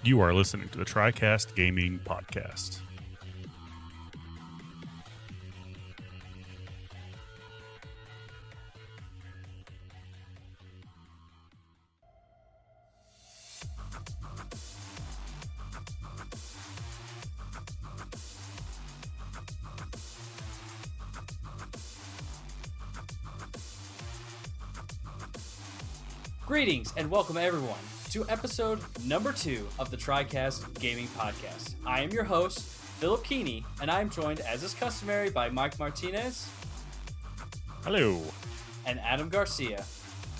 You are listening to the Tricast Gaming Podcast. Greetings and welcome everyone to episode number 2 of the Tricast Gaming Podcast. I am your host, Philip Keeney, and I am joined, as is customary, by Mike Martinez. Hello. And Adam Garcia.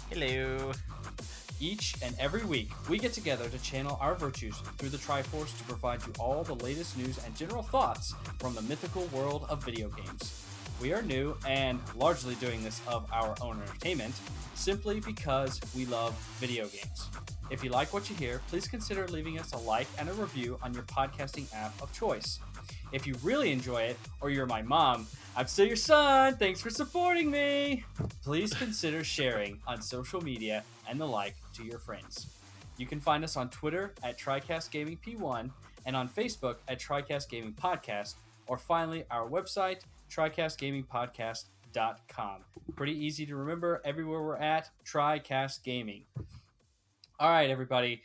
Hello. Each and every week, we get together to channel our virtues through the Triforce to provide you all the latest news and general thoughts from the mythical world of video games. We are new and largely doing this of our own entertainment, simply because we love video games. If you like what you hear, please consider leaving us a like and a review on your podcasting app of choice. If you really enjoy it, or you're my mom, I'm still your son, thanks for supporting me! Please consider sharing on social media and the like to your friends. You can find us on Twitter at Tricast Gaming P1 and on Facebook at Tricast Gaming Podcast, or finally our website, TricastGamingPodcast.com. Pretty easy to remember. Everywhere we're at, Tricast Gaming. All right, everybody.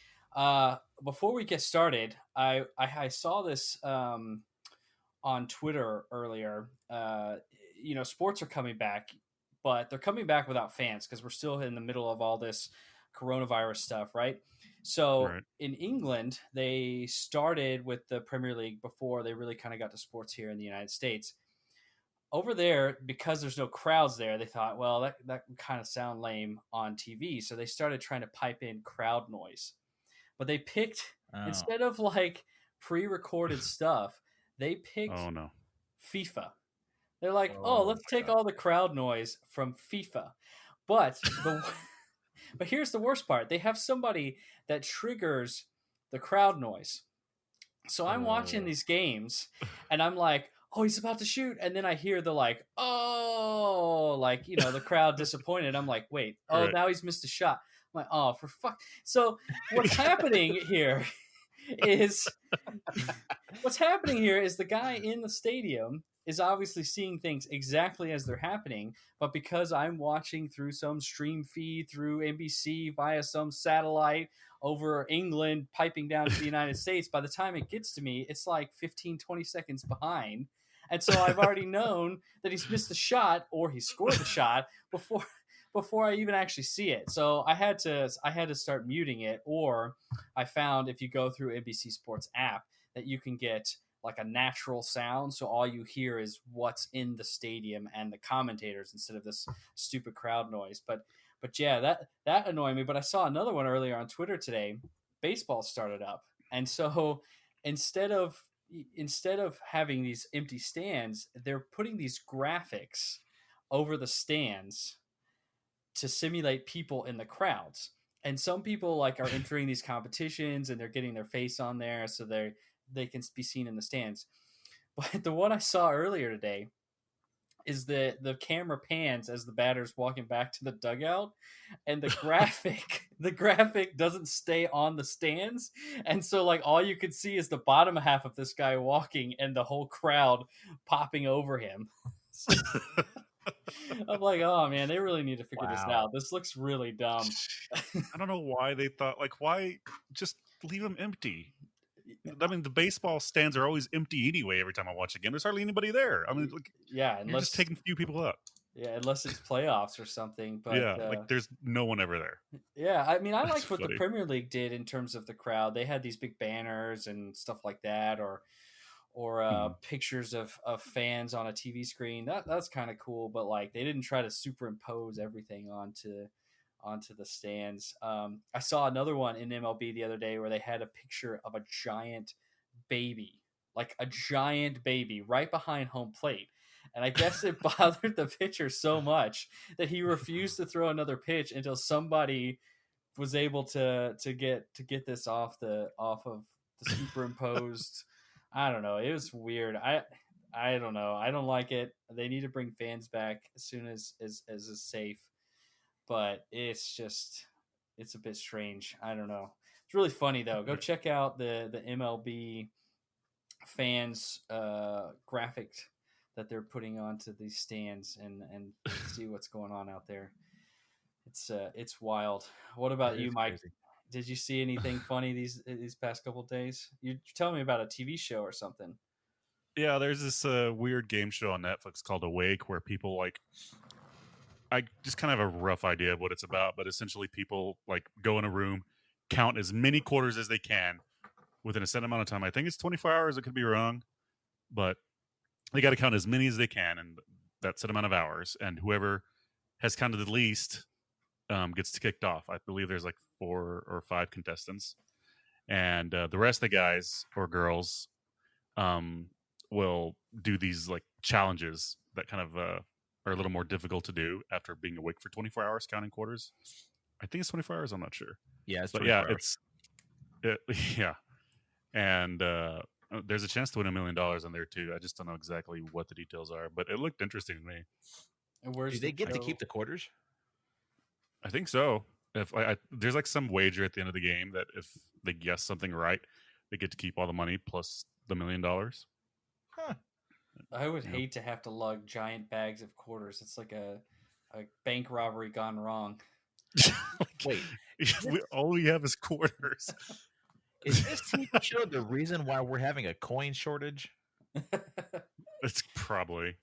Before we get started, I saw this on Twitter earlier. Sports are coming back, but they're coming back without fans because we're still in the middle of all this coronavirus stuff, right? So Right. In England, they started with the Premier League before they really kind of got to sports here in the United States. Over there, because there's no crowds there, they thought, well, that would kind of sound lame on TV. So they started trying to pipe in crowd noise. But they picked, instead of like pre-recorded stuff, they picked FIFA. They're like, let's take all the crowd noise from FIFA. But but here's the worst part. They have somebody that triggers the crowd noise. So I'm watching these games, and I'm like, oh, he's about to shoot. And then I hear the like, the crowd disappointed. I'm like, wait, now he's missed a shot. I'm like, oh, for fuck. So what's happening here is the guy in the stadium is obviously seeing things exactly as they're happening. But because I'm watching through some stream feed through NBC via some satellite over England piping down to the United States, by the time it gets to me, it's like 15, 20 seconds behind. And so I've already known that he's missed the shot or he scored the shot before I even actually see it. So I had to start muting it, or I found if you go through NBC Sports app that you can get like a natural sound, so all you hear is what's in the stadium and the commentators instead of this stupid crowd noise. But yeah, that annoyed me. But I saw another one earlier on Twitter today. Baseball started up, and so instead of having these empty stands, they're putting these graphics over the stands to simulate people in the crowds. And some people like are entering these competitions and they're getting their face on there so they can be seen in the stands. But the one I saw earlier today is the camera pans as the batter's walking back to the dugout, and the graphic doesn't stay on the stands, and so like all you could see is the bottom half of this guy walking and the whole crowd popping over him. I'm like, oh man, they really need to figure this out. This looks really dumb. I don't know why they thought, why just leave them empty? I mean, the baseball stands are always empty anyway. Every time I watch a game, there's hardly anybody there. I mean, you're just taking a few people up. Yeah, unless it's playoffs or something. But there's no one ever there. Yeah, I mean, I liked what the Premier League did in terms of the crowd. They had these big banners and stuff like that, or pictures of fans on a TV screen. That's kind of cool, but like they didn't try to superimpose everything onto the stands. I saw another one in MLB the other day where they had a picture of a giant baby right behind home plate. And I guess it bothered the pitcher so much that he refused to throw another pitch until somebody was able to get this off of the superimposed. I don't know. It was weird. I don't know. I don't like it. They need to bring fans back as soon as is safe. But it's a bit strange. I don't know. It's really funny though. Go check out the MLB fans graphic that they're putting onto these stands and see what's going on out there. It's wild. What about you, Mike? Crazy. Did you see anything funny these past couple of days? You tell me about a TV show or something. Yeah, there's this weird game show on Netflix called Awake where people like, I just kind of have a rough idea of what it's about, but essentially people like go in a room, count as many quarters as they can within a set amount of time. I think it's 24 hours. I could be wrong, but they got to count as many as they can in that set amount of hours. And whoever has counted the least gets kicked off. I believe there's like 4 or 5 contestants. And the rest of the guys or girls will do these like challenges that kind of are a little more difficult to do after being awake for 24 hours counting quarters. I think it's 24 hours. I'm not sure. Yeah, it's 24 hours. Yeah. And there's a chance to win $1 million on there too. I just don't know exactly what the details are, but it looked interesting to me. And where's do they get to keep the quarters? I think so. If there's like some wager at the end of the game that if they guess something right, they get to keep all the money plus the $1 million. Huh. I would hate to have to lug giant bags of quarters. It's like a bank robbery gone wrong. Wait, all we have is quarters. Is this TV show the reason why we're having a coin shortage? It's probably.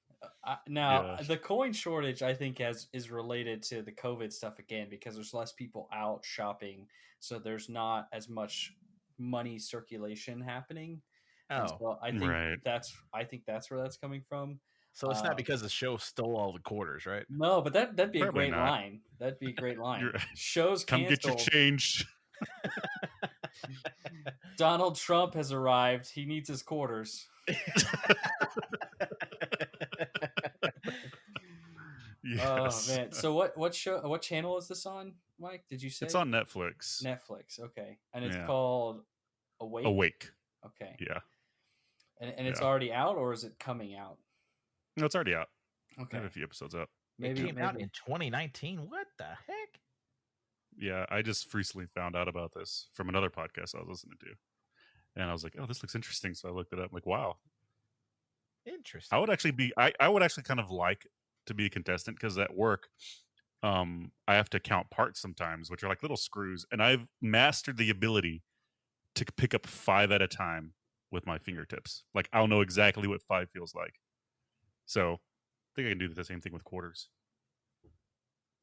The coin shortage, I think, is related to the COVID stuff again, because there's less people out shopping, so there's not as much money circulation happening. Oh, so I think that's where that's coming from. So it's not because the show stole all the quarters, right? No, but that'd be a great line. That'd be a great line. Shows canceled. Come get your change. Donald Trump has arrived. He needs his quarters. Yes. Oh man! So what channel is this on, Mike? Did you say it's on Netflix? Netflix, okay, and it's called Awake. Awake. Okay. Yeah. And it's already out, or is it coming out? No, it's already out. Okay. I have a few episodes up. It came out in 2019. What the heck? Yeah, I just recently found out about this from another podcast I was listening to, and I was like, "Oh, this looks interesting." So I looked it up. I'm like, wow, interesting. I would actually kind of like to be a contestant, because at work, I have to count parts sometimes, which are like little screws, and I've mastered the ability to pick up 5 at a time with my fingertips. Like, I'll know exactly what 5 feels like. So I think I can do the same thing with quarters.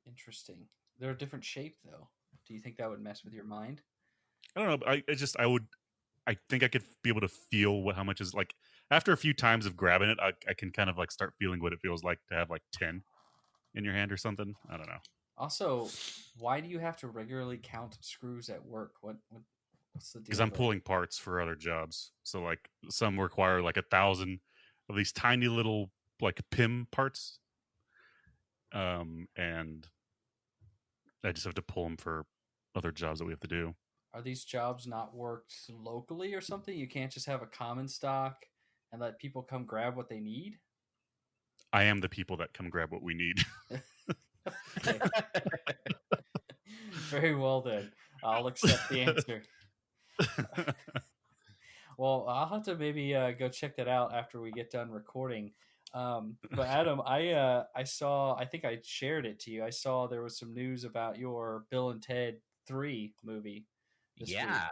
Interesting. They're a different shape, though. Do you think that would mess with your mind? I don't know. I think I could be able to feel how much is like after a few times of grabbing it. I can kind of like start feeling what it feels like to have like 10 in your hand or something. I don't know. Also, why do you have to regularly count screws at work? What's the deal? Because I'm pulling parts for other jobs. So like some require like 1,000 of these tiny little like PIM parts. And I just have to pull them for other jobs that we have to do. Are these jobs not worked locally or something? You can't just have a common stock and let people come grab what they need? I am the people that come grab what we need. Very well then. I'll accept the answer. Well, I'll have to maybe go check that out after we get done recording. But Adam, I saw, I think I shared it to you. I saw there was some news about your Bill and Ted 3 movie. Yeah. Week.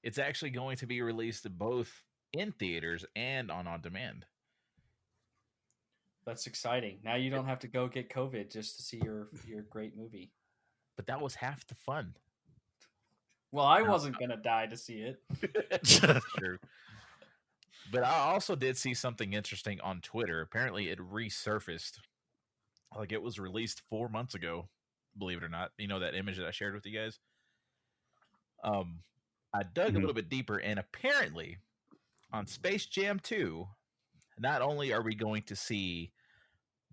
It's actually going to be released both in theaters and on demand. That's exciting. Now you don't have to go get COVID just to see your great movie. But that was half the fun. Well, I wasn't going to die to see it. That's true. But I also did see something interesting on Twitter. Apparently it resurfaced. Like it was released 4 months ago, believe it or not. You know that image that I shared with you guys? I dug a little bit deeper, and apparently on Space Jam 2, not only are we going to see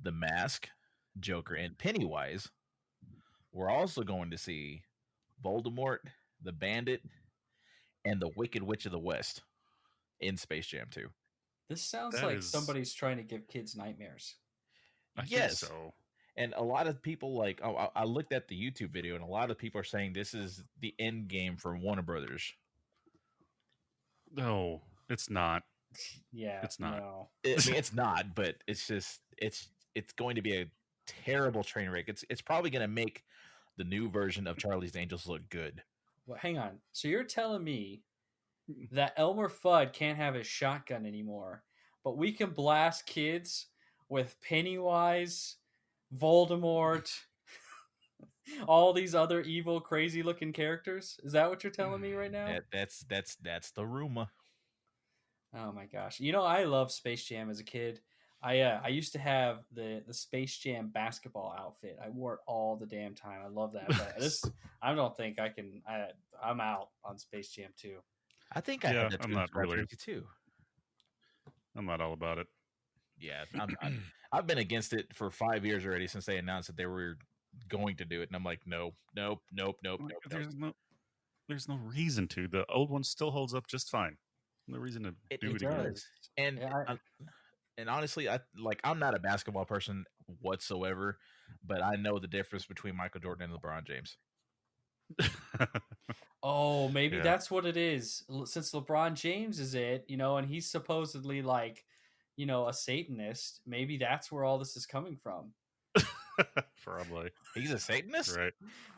the Mask, Joker, and Pennywise, we're also going to see Voldemort, the Bandit, and the Wicked Witch of the West in Space Jam 2. This sounds like somebody's trying to give kids nightmares. I think so. And a lot of people like, I looked at the YouTube video, and a lot of people are saying this is the end game for Warner Brothers. No, it's not. Yeah, it's not. No. I mean, it's not, but it's just it's going to be a terrible train wreck. It's probably going to make the new version of Charlie's Angels look good. Well, hang on. So you're telling me that Elmer Fudd can't have his shotgun anymore, but we can blast kids with Pennywise, Voldemort, all these other evil, crazy-looking characters? Is that what you're telling me right now? That's the rumor. Oh my gosh! You know, I love Space Jam as a kid. I used to have the Space Jam basketball outfit. I wore it all the damn time. I love that. But this, I don't think I can. I'm out on Space Jam 2. I think I had that I'm not really. too. I'm not all about it. Yeah, I've been against it for 5 years already since they announced that they were going to do it, and I'm like, nope. There's no reason to. The old one still holds up just fine. No reason to do it again. And and honestly, I'm not a basketball person whatsoever, but I know the difference between Michael Jordan and LeBron James. Oh, maybe that's what it is. Since LeBron James is it, and he's supposedly like, a Satanist. Maybe that's where all this is coming from. Probably. He's a Satanist? Right.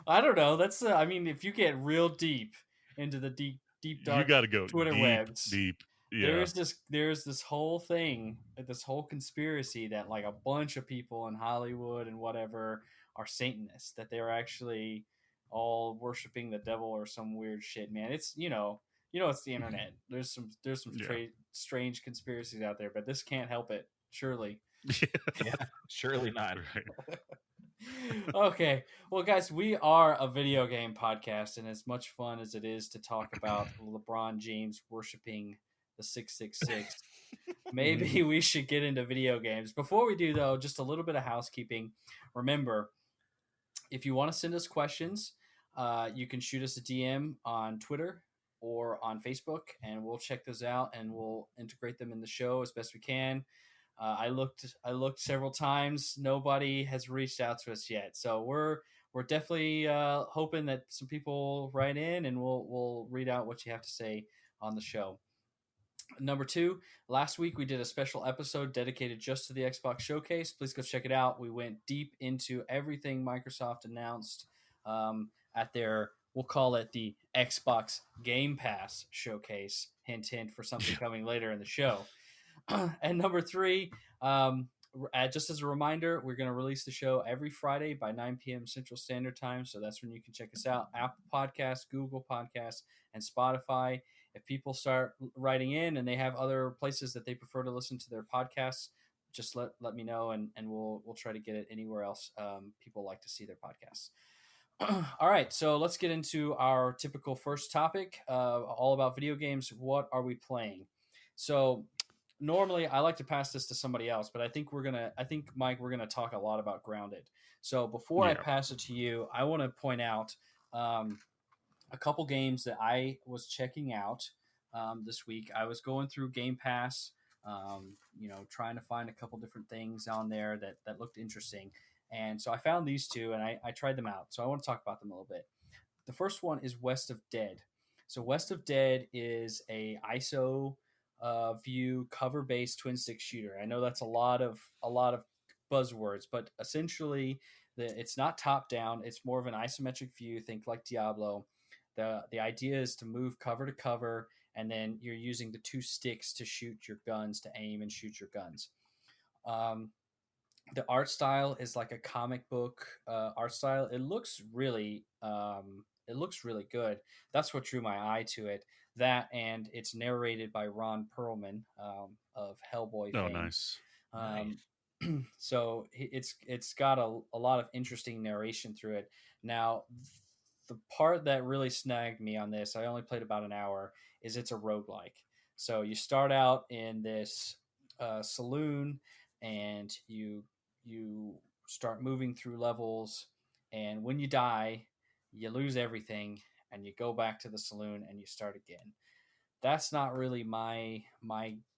I don't know. That's if you get real deep into the deep dark, you got to go Twitter webs. Deep. Yeah. There's this whole thing, this whole conspiracy that like a bunch of people in Hollywood and whatever are Satanists, that they're actually all worshiping the devil or some weird shit, man. It's it's the internet. There's some strange conspiracies out there, but this can't help it, surely. Yeah, surely not. Right. Okay, well guys, we are a video game podcast, and as much fun as it is to talk about LeBron James worshiping the 666, maybe we should get into video games. Before we do, though, just a little bit of housekeeping. Remember, if you want to send us questions, you can shoot us a DM on Twitter or on Facebook, and we'll check those out and we'll integrate them in the show as best we can. I looked several times. Nobody has reached out to us yet, so we're definitely hoping that some people write in, and we'll read out what you have to say on the show. Number 2, last week we did a special episode dedicated just to the Xbox Showcase. Please go check it out. We went deep into everything Microsoft announced at their, we'll call it the Xbox Game Pass Showcase. Hint, hint, for something coming later in the show. And number 3, just as a reminder, we're going to release the show every Friday by 9 p.m. Central Standard Time. So that's when you can check us out. Apple Podcasts, Google Podcasts, and Spotify. If people start writing in and they have other places that they prefer to listen to their podcasts, just let me know, and we'll try to get it anywhere else people like to see their podcasts. All right, so let's get into our typical first topic, all about video games. What are we playing? So normally I like to pass this to somebody else, but I think Mike, we're gonna talk a lot about Grounded. So before I pass it to you, I want to point out a couple games that I was checking out this week. I was going through Game Pass, trying to find a couple different things on there that looked interesting. And so I found these two, and I tried them out. So I want to talk about them a little bit. The first one is West of Dead. So West of Dead is a ISO view cover-based twin-stick shooter. I know that's a lot of buzzwords, but essentially it's not top-down. It's more of an isometric view. Think like Diablo. The idea is to move cover to cover, and then you're using the 2 sticks to shoot your guns, to aim and shoot your guns. The art style is like a comic book art style. It looks really good. That's what drew my eye to it. That, and it's narrated by Ron Perlman of Hellboy fame. Oh, nice. So it's got a lot of interesting narration through it. Now, the part that really snagged me on this, I only played about an hour, is it's a roguelike. So you start out in this saloon, and you start moving through levels, and when you die, you lose everything, and you go back to the saloon and you start again. that's not really my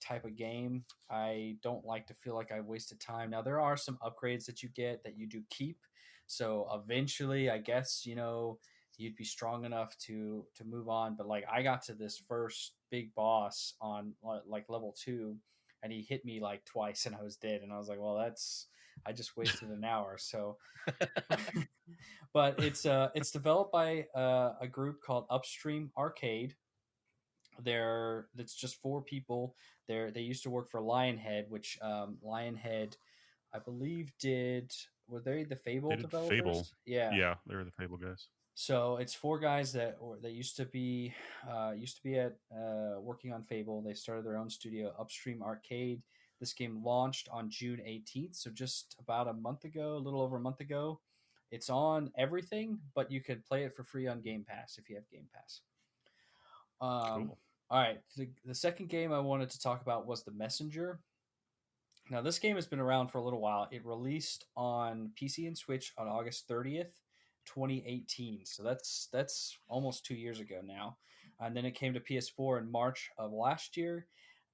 type of game. I don't like to feel like I wasted time. Now there are some upgrades that you get that you do keep. So eventually, I guess you'd be strong enough to move on. But like I got to this first big boss on like level 2, and he hit me like twice, and I was dead. And I was like, well, I just wasted an hour. So, but it's developed by a group called Upstream Arcade. That's just 4 people. They used to work for Lionhead, which Lionhead, I believe, were they the Fable They did Fable. developers? Yeah. Yeah, they were the Fable guys. So it's 4 guys that used to be at working on Fable. They started their own studio, Upstream Arcade. This game launched on June 18th, so just about a month ago, a little over a month ago. It's on everything, but you could play it for free on Game Pass if you have Game Pass. Cool. All right, the second game I wanted to talk about was The Messenger. Now, this game has been around for a little while. It released on PC and Switch on August 30th, 2018. So that's almost 2 years ago now. And then it came to PS4 in March of last year,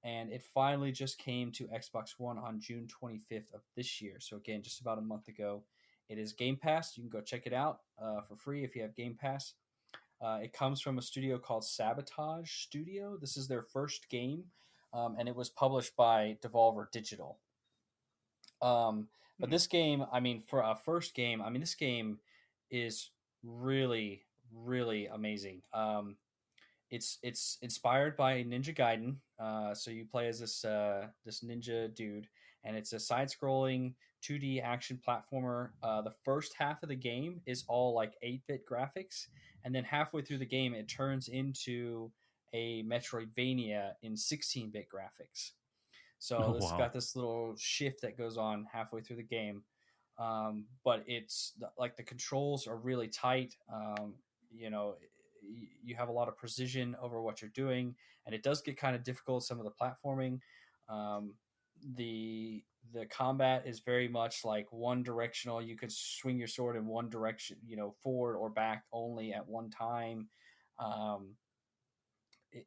and it finally just came to Xbox One on June 25th of this year. So again, just about a month ago. It is Game Pass. You can go check it out for free if you have Game Pass. It comes from a studio called Sabotage Studio. This is their first game, and it was published by Devolver Digital. But this game, I mean, for a first game, I mean, this game is really, really amazing. It's inspired by Ninja Gaiden. So you play as this ninja dude, and it's a side-scrolling 2D action platformer. The first half of the game is all like 8-bit graphics, and then halfway through the game, it turns into a Metroidvania in 16-bit graphics. So it's got this little shift that goes on halfway through the game. But it's like the controls are really tight. You have a lot of precision over what you're doing, and it does get kind of difficult, some of the platforming. The combat is very much like one directional. You could swing your sword in one direction, forward or back only at one time.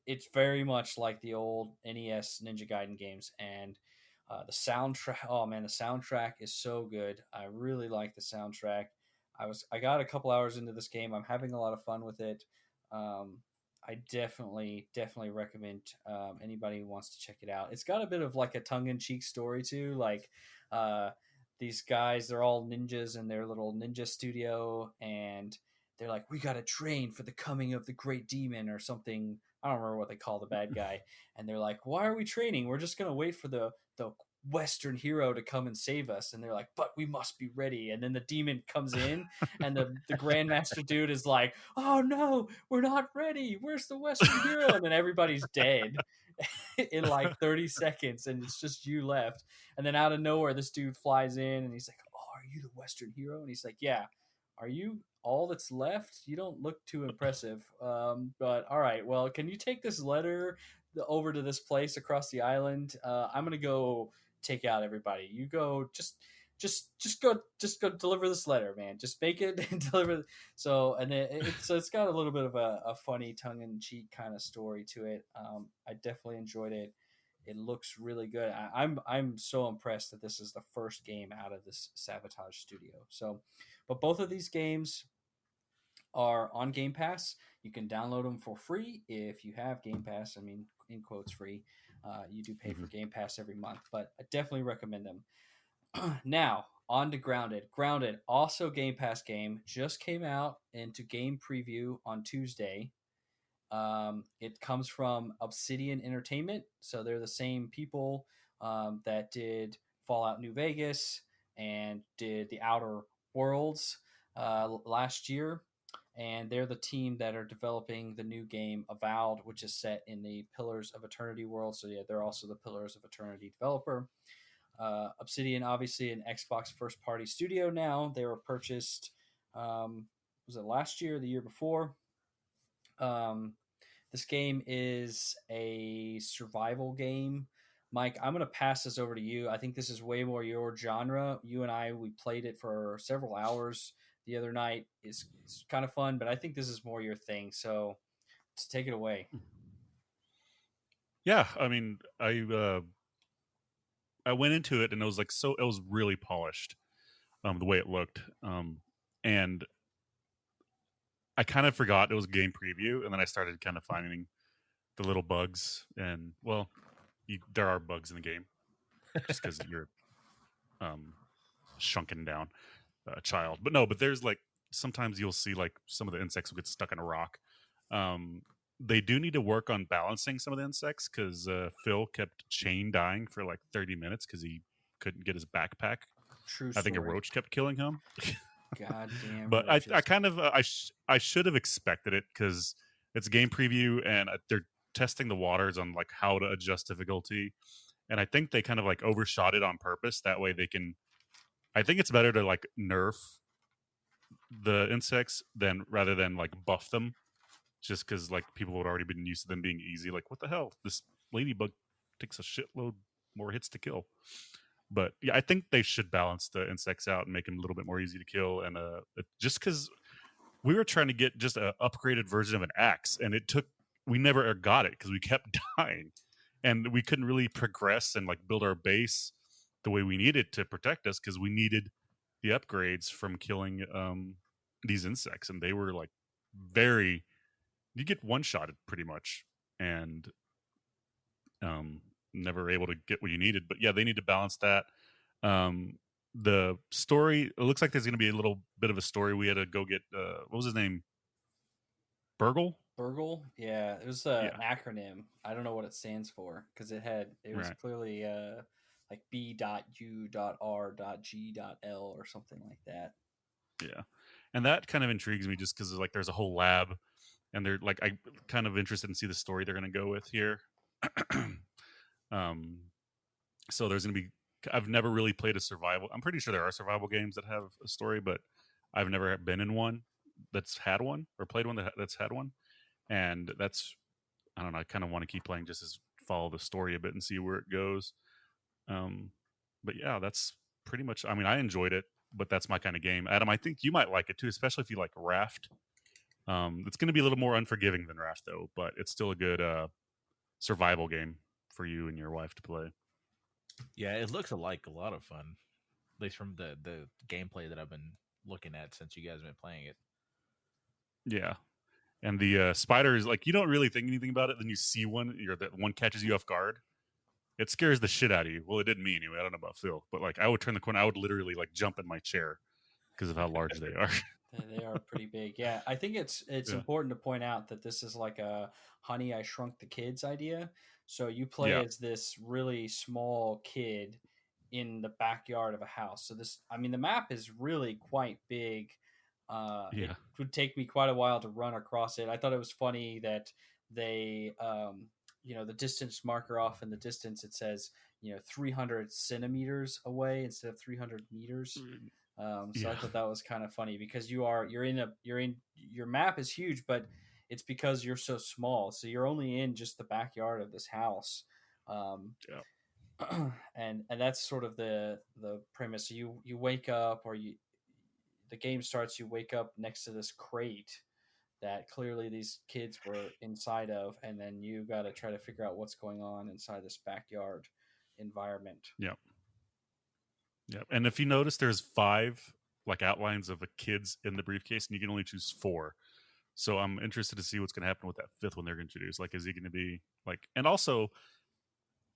It's very much like the old NES Ninja Gaiden games, and the soundtrack. Oh man, the soundtrack is so good. I really like the soundtrack. I got a couple hours into this game. I'm having a lot of fun with it. I definitely recommend anybody who wants to check it out. It's got a bit of like a tongue-in-cheek story too. Like these guys, they're all ninjas in their little ninja studio, and they're like, we got to train for the coming of the great demon or something. I don't remember what they call the bad guy. And they're like, why are we training? We're just going to wait for the Western hero to come and save us. And they're like, but we must be ready. And then the demon comes in, and the Grandmaster dude is like, oh no, we're not ready. Where's the Western hero? And then everybody's dead in like 30 seconds, and it's just you left. And then out of nowhere, this dude flies in, and he's like, oh, are you the Western hero? And he's like, yeah. Are you all that's left? You don't look too impressive. But all right, well, can you take this letter over to this place across the island? I'm gonna go take out everybody. You go, just go deliver this letter, man. Just make it and deliver. So and then it's got a little bit of a funny tongue-in-cheek kind of story to it. I definitely enjoyed it. It looks really good. I'm so impressed that this is the first game out of this Sabotage studio. So, but both of these games are on Game Pass. You can download them for free if you have Game Pass. I mean, in quotes, free. You do pay for Game Pass every month, but I definitely recommend them. Now, on to Grounded. Grounded, also Game Pass game, just came out into game preview on Tuesday. It comes from Obsidian Entertainment, so they're the same people that did Fallout New Vegas and did The Outer Worlds last year, and they're the team that are developing the new game Avowed, which is set in the Pillars of Eternity world. So yeah, they're also the Pillars of Eternity developer. Obsidian, obviously an Xbox first-party studio now. They were purchased, was it last year or the year before? This game is a survival game. Mike, I'm going to pass this over to you. I think this is way more your genre. You and I, we played it for several hours the other night. It's kind of fun, but I think this is more your thing. So take it away. Yeah, I mean, I went into it and it was like it was really polished, the way it looked, and I kind of forgot it was a game preview, and then I started kind of finding the little bugs, and well, there are bugs in the game just because you're shrunken down child. But no, but there's like sometimes you'll see like some of the insects will get stuck in a rock. They do need to work on balancing some of the insects because Phil kept chain dying for like 30 minutes because he couldn't get his backpack. True I think a story. roach kept killing him. Goddamn. But roaches. I kind of I should have expected it because it's a game preview and they're testing the waters on like how to adjust difficulty, and I think they kind of like overshot it on purpose. That way they can. I think it's better to like nerf the insects than rather than like buff them, just because like people had already been used to them being easy. Like what the hell, this ladybug takes a shitload more hits to kill. But yeah, I think they should balance the insects out and make them a little bit more easy to kill. And just because we were trying to get just an upgraded version of an axe, and we never got it because we kept dying, and we couldn't really progress and like build our base the way we needed to protect us because we needed the upgrades from killing these insects, and they were like you get one shotted pretty much, and never able to get what you needed. But yeah, they need to balance that. The story, it looks like there's going to be a little bit of a story. We had to go get what was his name? Burgle, yeah, it was an acronym. I don't know what it stands for because it was clearly like B.U.R.G.L or something like that. Yeah, and that kind of intrigues me just because like there's a whole lab, and they're like I'm kind of interested in see the story they're going to go with here. So there's going to be. I've never really played a survival. I'm pretty sure there are survival games that have a story, but I've never been in one that's had one or played one that's had one. And that's, I don't know, I kind of want to keep playing just as follow the story a bit and see where it goes. But yeah, that's pretty much, I mean, I enjoyed it, but that's my kind of game. Adam, I think you might like it too, especially if you like Raft. It's going to be a little more unforgiving than Raft though, but it's still a good survival game for you and your wife to play. Yeah, it looks like a lot of fun, at least from the gameplay that I've been looking at since you guys have been playing it. Yeah, and the spider is like you don't really think anything about it. Then you see one, that one catches you off guard. It scares the shit out of you. Well, it didn't me anyway. I don't know about Phil, but like I would turn the corner, I would literally like jump in my chair because of how large they are. They are pretty big. Yeah, I think it's important to point out that this is like a Honey, I Shrunk the Kids idea. So you play as this really small kid in the backyard of a house. So the map is really quite big. It would take me quite a while to run across it. I thought it was funny that they, the distance marker off in the distance, it says, 300 centimeters away instead of 300 meters. So I thought that was kind of funny because your map is huge, but it's because you're so small. So you're only in just the backyard of this house. And that's sort of the premise. You wake up the game starts, you wake up next to this crate that clearly these kids were inside of, and then you got to try to figure out what's going on inside this backyard environment. Yep. And if you notice, there's 5 like outlines of the kids in the briefcase, and you can only choose 4. So I'm interested to see what's going to happen with that 5th one they're going to introduce. Like, is he going to be like? And also,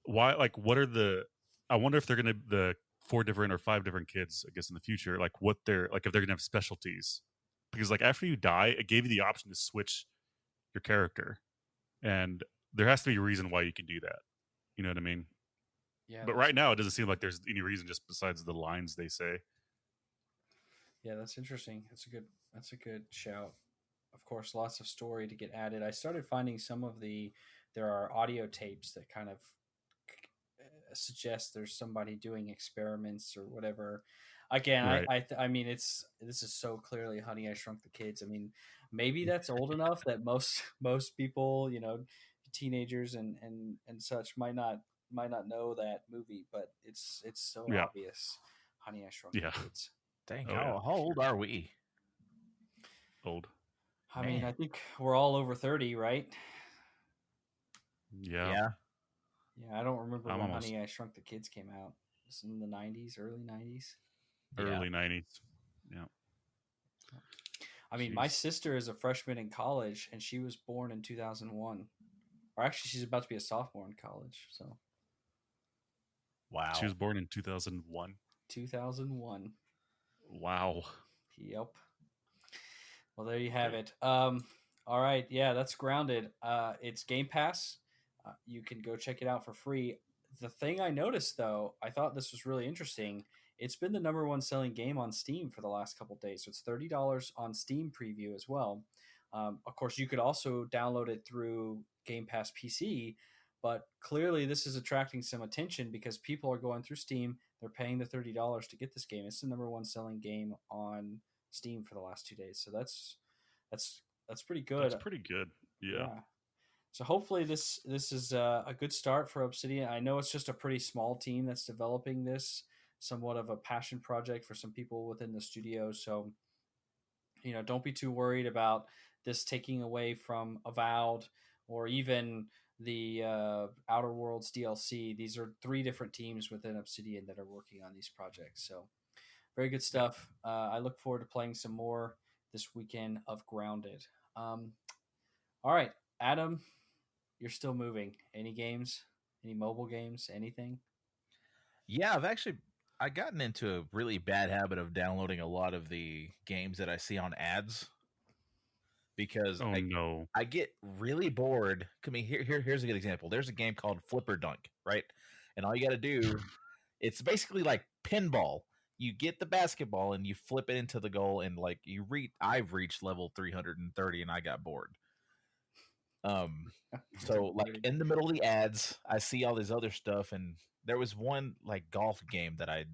why? Like, what are the? I wonder if they're going to the 4 different or 5 different kids. I guess in the future, like what they're like if they're going to have specialties, because like after you die, it gave you the option to switch your character, and there has to be a reason why you can do that. You know what I mean? Yeah, but right now it doesn't seem like there's any reason just besides the lines they say. Yeah, that's interesting. That's a good shout. Of course, lots of story to get added. I started finding there are audio tapes that kind of suggest there's somebody doing experiments or whatever. Again, right. I mean, this is so clearly Honey, I Shrunk the Kids. I mean, maybe that's old enough that most people, teenagers and such might not know that movie, but it's so obvious. Honey, I Shrunk the Kids. Dang, how old are we? Old. I mean, I think we're all over 30, right? Yeah. Yeah, I don't remember when Honey I Shrunk the Kids came out. It was in the 90s, early 90s. Early 90s. Yeah. I mean, my sister is a freshman in college, and she was born in 2001. Or actually, she's about to be a sophomore in college. So, wow, she was born in 2001. 2001. Wow. Yep. Well, there you have it. All right, yeah, that's Grounded. It's Game Pass. You can go check it out for free. The thing I noticed, though, I thought this was really interesting. It's been the number one selling game on Steam for the last couple of days. So it's $30 on Steam preview as well. Of course, you could also download it through Game Pass PC, but clearly this is attracting some attention because people are going through Steam. They're paying the $30 to get this game. It's the number one selling game on Steam for the last 2 days. So that's pretty good. That's pretty good. Yeah. So hopefully this is a good start for Obsidian. I know it's just a pretty small team that's developing this, somewhat of a passion project for some people within the studio. So, don't be too worried about this taking away from Avowed or even the Outer Worlds DLC. These are 3 different teams within Obsidian that are working on these projects. So very good stuff. I look forward to playing some more this weekend of Grounded. All right, Adam, you're still moving. Any games? Any mobile games? Anything? Yeah, I've gotten into a really bad habit of downloading a lot of the games that I see on ads because I get really bored. I mean, here's a good example. There's a game called Flipper Dunk, right? And all you got to do, it's basically like pinball. You get the basketball and you flip it into the goal, and like I've reached level 330 and I got bored. So like in the middle of the ads, I see all this other stuff, and there was one like golf game that I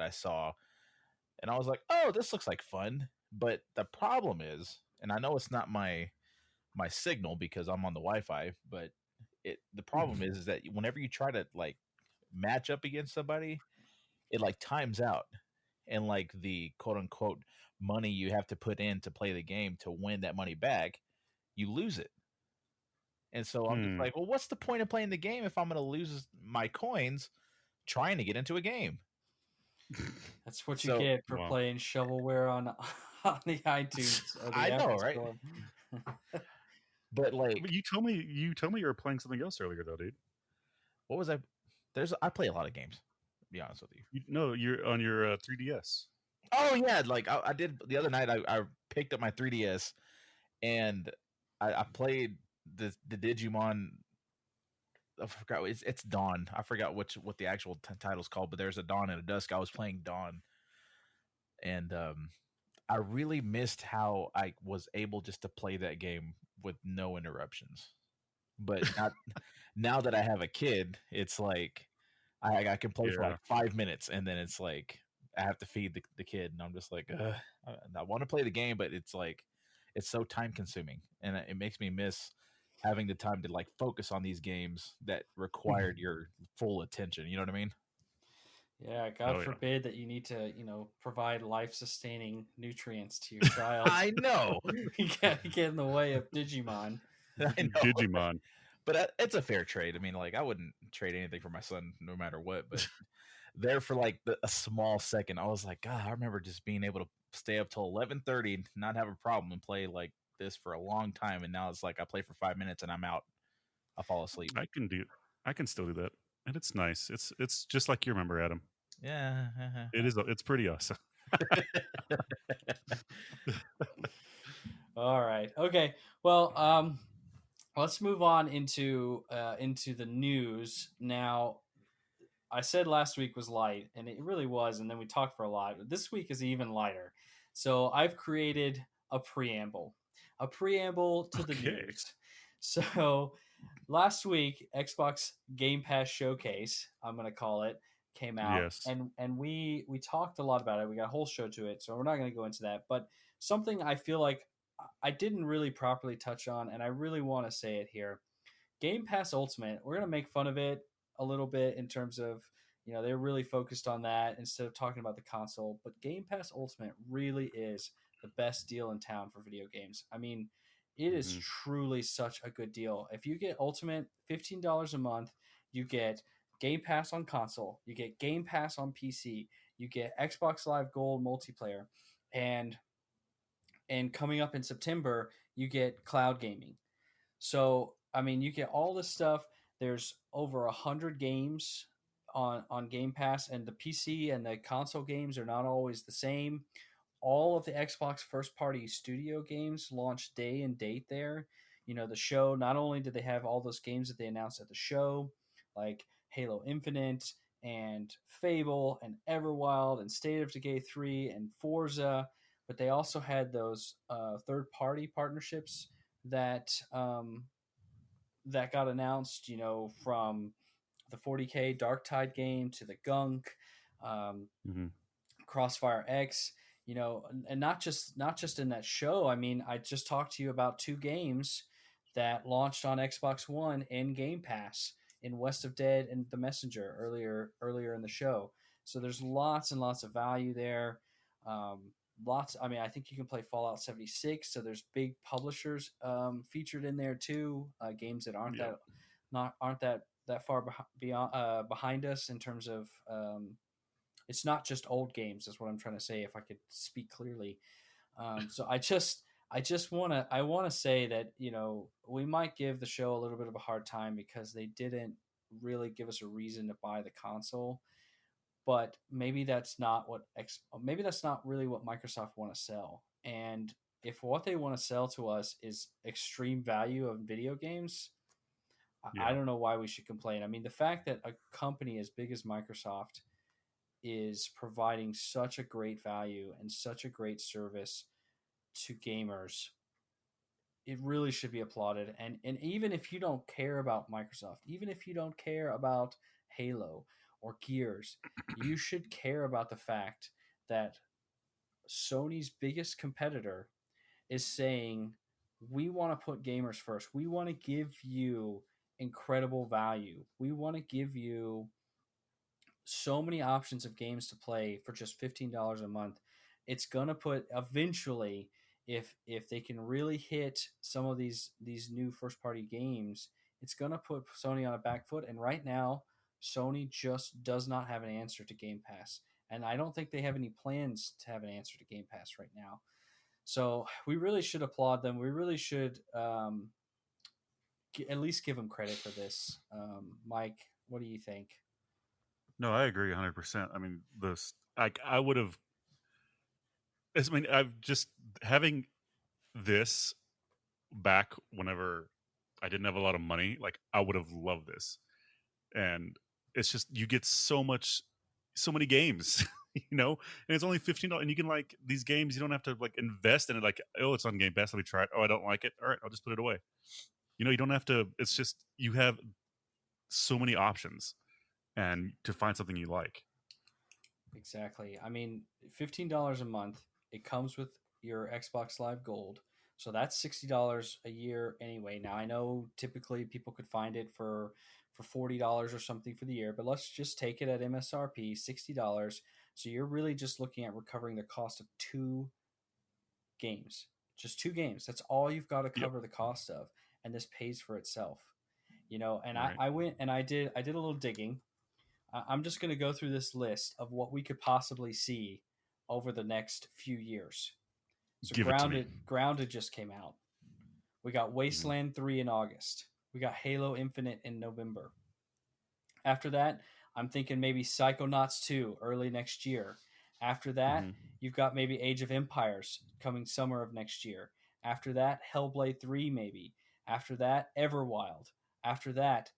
saw, and I was like, oh, this looks like fun. But the problem is, and I know it's not my signal because I'm on the Wi-Fi, but the problem is that whenever you try to like match up against somebody, it like times out, and like the quote unquote money you have to put in to play the game to win that money back, you lose it. And so I'm just like, well, what's the point of playing the game if I'm going to lose my coins trying to get into a game? That's what you get for playing shovelware on the iTunes. Or the I know, right? But like, you told me you were playing something else earlier, though, dude. What was I? I play a lot of games. To be honest with you. No, you're on your 3DS. Oh yeah, like I did the other night. I picked up my 3DS and I played the Digimon. I forgot it's Dawn. I forgot what the actual title's called, but there's a Dawn and a Dusk. I was playing Dawn, and I really missed how I was able just to play that game with no interruptions. But now that I have a kid, it's like I can play for like 5 minutes, and then it's like I have to feed the kid, and I'm just like, I want to play the game, but it's like it's so time consuming, and it makes me miss having the time to like focus on these games that required your full attention. You know what I mean? Yeah, God forbid that you need to, provide life-sustaining nutrients to your child. I know. You can't get in the way of Digimon. I know. Digimon. But it's a fair trade. I mean, like, I wouldn't trade anything for my son no matter what. But there for like a small second, I was like, God, I remember just being able to stay up till 11:30 and not have a problem and play like this for a long time. And now it's like I play for 5 minutes and I'm out. I fall asleep. I can still do that. And it's nice. It's just like you remember, Adam. Yeah. It is. It's pretty awesome. All right. Okay. Well, let's move on into the news. Now, I said last week was light, and it really was, and then we talked for a lot. This week is even lighter. So I've created a preamble to the news. So last week, Xbox Game Pass Showcase, I'm going to call it, came out. Yes. And we talked a lot about it. We got a whole show to it, so we're not going to go into that. But something I feel like I didn't really properly touch on, and I really want to say it here. Game Pass Ultimate, we're going to make fun of it a little bit in terms of, they're really focused on that instead of talking about the console. But Game Pass Ultimate really is the best deal in town for video games. I mean, it is truly such a good deal. If you get Ultimate, $15 a month, you get Game Pass on console, you get Game Pass on PC, you get Xbox Live Gold multiplayer, and coming up in September, you get cloud gaming. So, I mean, you get all this stuff. There's over 100 games on Game Pass, and the PC and the console games are not always the same. All of the Xbox first party studio games launch day and date there. You know, the show, not only do they have all those games that they announced at the show, like Halo Infinite and Fable and Everwild and State of Decay 3 and Forza, but they also had those third party partnerships that that got announced, you know, from the 40K Dark Tide game to the Gunk, Crossfire X, you know, and not just in that show. I mean, I just talked to you about 2 games that launched on Xbox One in Game Pass, in West of Dead and The Messenger earlier in the show. So there's lots and lots of value there. Lots. I mean, I think you can play Fallout 76. So there's big publishers featured in there too. Games that aren't that far behind us in terms of. It's not just old games. Is what I'm trying to say. If I could speak clearly. So I want to say that, you know, we might give the show a little bit of a hard time because they didn't really give us a reason to buy the console. But maybe that's not really what Microsoft want to sell. And if what they want to sell to us is extreme value of video games, I don't know why we should complain. I mean, the fact that a company as big as Microsoft is providing such a great value and such a great service to gamers, it really should be applauded. And even if you don't care about Microsoft, even if you don't care about Halo or Gears, you should care about the fact that Sony's biggest competitor is saying, we want to put gamers first. We want to give you incredible value. We want to give you so many options of games to play for just $15 a month. It's going to put eventually, if they can really hit some of these new first party games, it's going to put Sony on a back foot. And right now, Sony just does not have an answer to Game Pass. And I don't think they have any plans to have an answer to Game Pass right now. So we really should applaud them. We really should at least give them credit for this. Mike, what do you think? No, I agree 100%. I mean, I would have. I mean, I've just having this back whenever I didn't have a lot of money. Like, I would have loved this, and it's just you get so many games, you know, and it's only $15, and you can like these games. You don't have to like invest in it. Like, oh, it's on Game Pass. Let me try it. Oh, I don't like it. All right, I'll just put it away. You know, you don't have to. It's just you have so many options, and to find something you like. Exactly. I mean, $15 a month. It comes with your Xbox Live Gold, so that's $60 a year anyway. Now I know typically people could find it for $40 or something for the year, but let's just take it at MSRP, $60. So you're really just looking at recovering the cost of 2 games, just 2 games. That's all you've got to cover the cost of, and this pays for itself. You know, and right. I went and I did a little digging. I'm just going to go through this list of what we could possibly see over the next few years. So Grounded just came out. We got Wasteland 3 in August. We got Halo Infinite in November. After that, I'm thinking maybe Psychonauts 2 early next year. After that, you've got maybe Age of Empires coming summer of next year. After that, Hellblade 3 maybe. After that, Everwild. After that,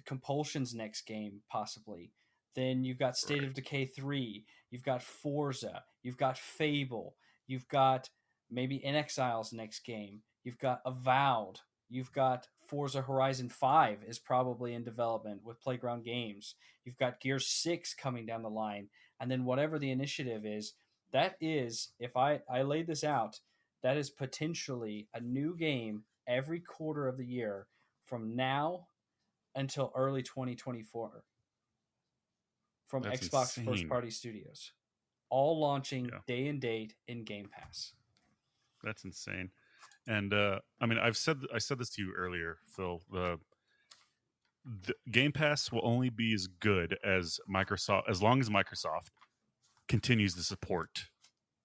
Compulsion's next game, possibly. Then you've got State of Decay 3. You've got Forza. You've got Fable. You've got maybe inXile's next game. You've got Avowed. You've got Forza Horizon 5 is probably in development with Playground Games. You've got Gears 6 coming down the line. And then whatever the initiative is, that is, if I laid this out, that is potentially a new game every quarter of the year from now until early 2024 from That's Xbox insane. first party studios, all launching day and date in Game Pass. That's insane. And I mean, I said this to you earlier, Phil. the Game Pass will only be as good as Microsoft, as long as Microsoft continues to support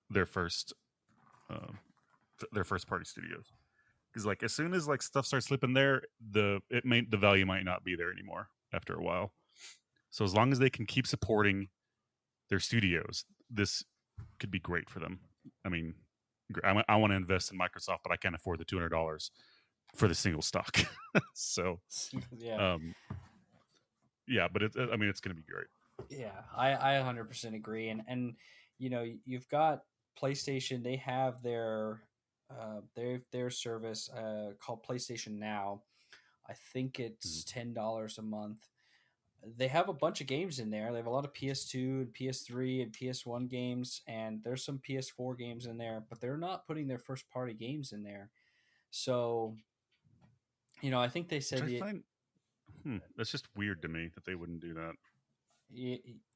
their first party studios. Because like as soon as like stuff starts slipping there, the value might not be there anymore after a while. So as long as they can keep supporting their studios, this could be great for them. I mean, I want to invest in Microsoft, but I can't afford the $200 for the single stock. So yeah, but it's going to be great. Yeah, I 100% agree, and you know, you've got PlayStation. They have their service called PlayStation Now. I think it's $10 a month. They have a bunch of games in there. They have a lot of PS2 and PS3 and PS1 games, and there's some PS4 games in there, but they're not putting their first party games in there. So, you know, I think they said that's just weird to me that they wouldn't do that.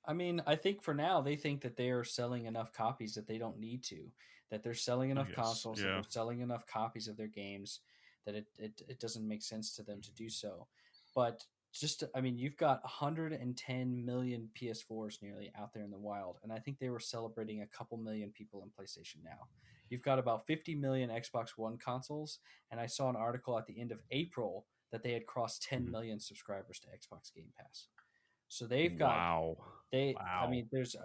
I mean, I think for now they think that they are selling enough copies that they don't need to. That they're selling enough consoles, that they're selling enough copies of their games, that it doesn't make sense to them to do so. But I mean, you've got 110 million PS4s nearly out there in the wild, and I think they were celebrating a couple million people in PlayStation Now. You've got about 50 million Xbox One consoles, and I saw an article at the end of April that they had crossed 10 million subscribers to Xbox Game Pass. So they've got I mean, there's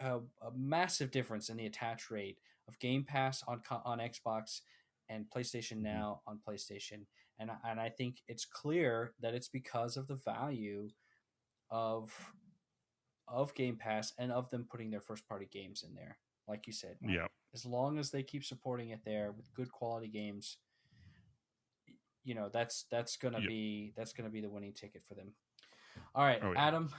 a massive difference in the attach rate of Game Pass on Xbox and PlayStation Now on PlayStation, and I think it's clear that it's because of the value of Game Pass and of them putting their first party games in there. Like you said, Mike, as long as they keep supporting it there with good quality games, you know, that's gonna be the winning ticket for them. All right, Adam.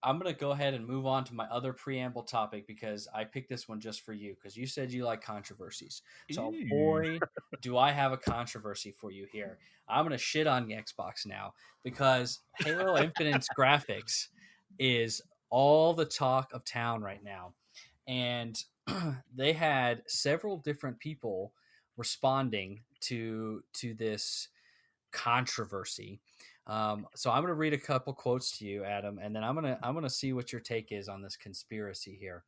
I'm going to go ahead and move on to my other preamble topic because I picked this one just for you because you said you like controversies. So, boy, do I have a controversy for you here. I'm going to shit on Xbox now because Halo Infinite's graphics is all the talk of town right now. And they had several different people responding to this controversy. So I'm going to read a couple quotes to you, Adam, and then I'm going to see what your take is on this conspiracy here.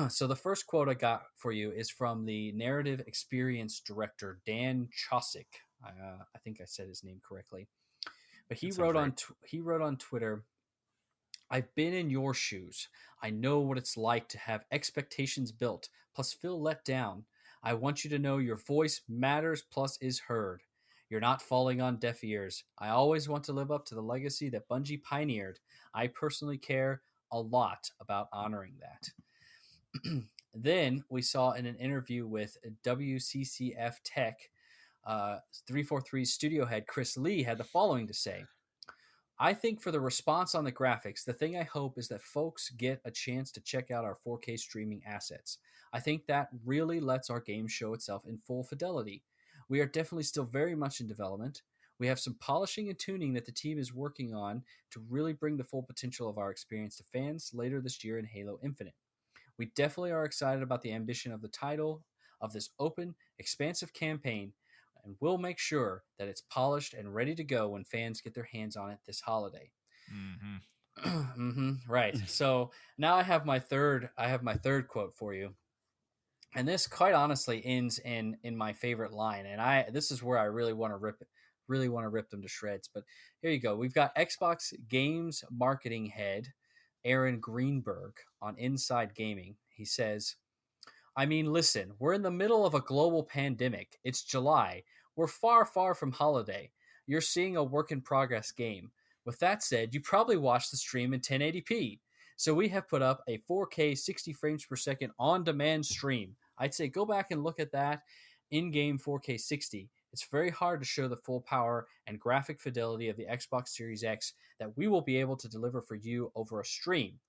So the first quote I got for you is from the narrative experience director Dan Chosick. I think I said his name correctly, but he wrote on Twitter, "I've been in your shoes. I know what it's like to have expectations built, plus feel let down. I want you to know your voice matters, plus is heard. You're not falling on deaf ears. I always want to live up to the legacy that Bungie pioneered. I personally care a lot about honoring that." Then we saw in an interview with WCCF Tech 343 studio head Chris Lee had the following to say. "I think for the response on the graphics, the thing I hope is that folks get a chance to check out our 4K streaming assets. I think that really lets our game show itself in full fidelity. We are definitely still very much in development. We have some polishing and tuning that the team is working on to really bring the full potential of our experience to fans later this year in Halo Infinite. We definitely are excited about the ambition of the title of this open, expansive campaign, and we'll make sure that it's polished and ready to go when fans get their hands on it this holiday." Right. So now I have my third quote for you. And this, quite honestly, ends in my favorite line, and this is where I really want to rip them to shreds. But here you go. We've got Xbox Games marketing head Aaron Greenberg on Inside Gaming. He says, "I mean, listen, we're in the middle of a global pandemic. It's July. We're far, far from holiday. You're seeing a work in progress game. With that said, you probably watched the stream in 1080p. So we have put up a 4K 60 frames per second on-demand stream. I'd say go back and look at that in-game 4K 60. It's very hard to show the full power and graphic fidelity of the Xbox Series X that we will be able to deliver for you over a stream."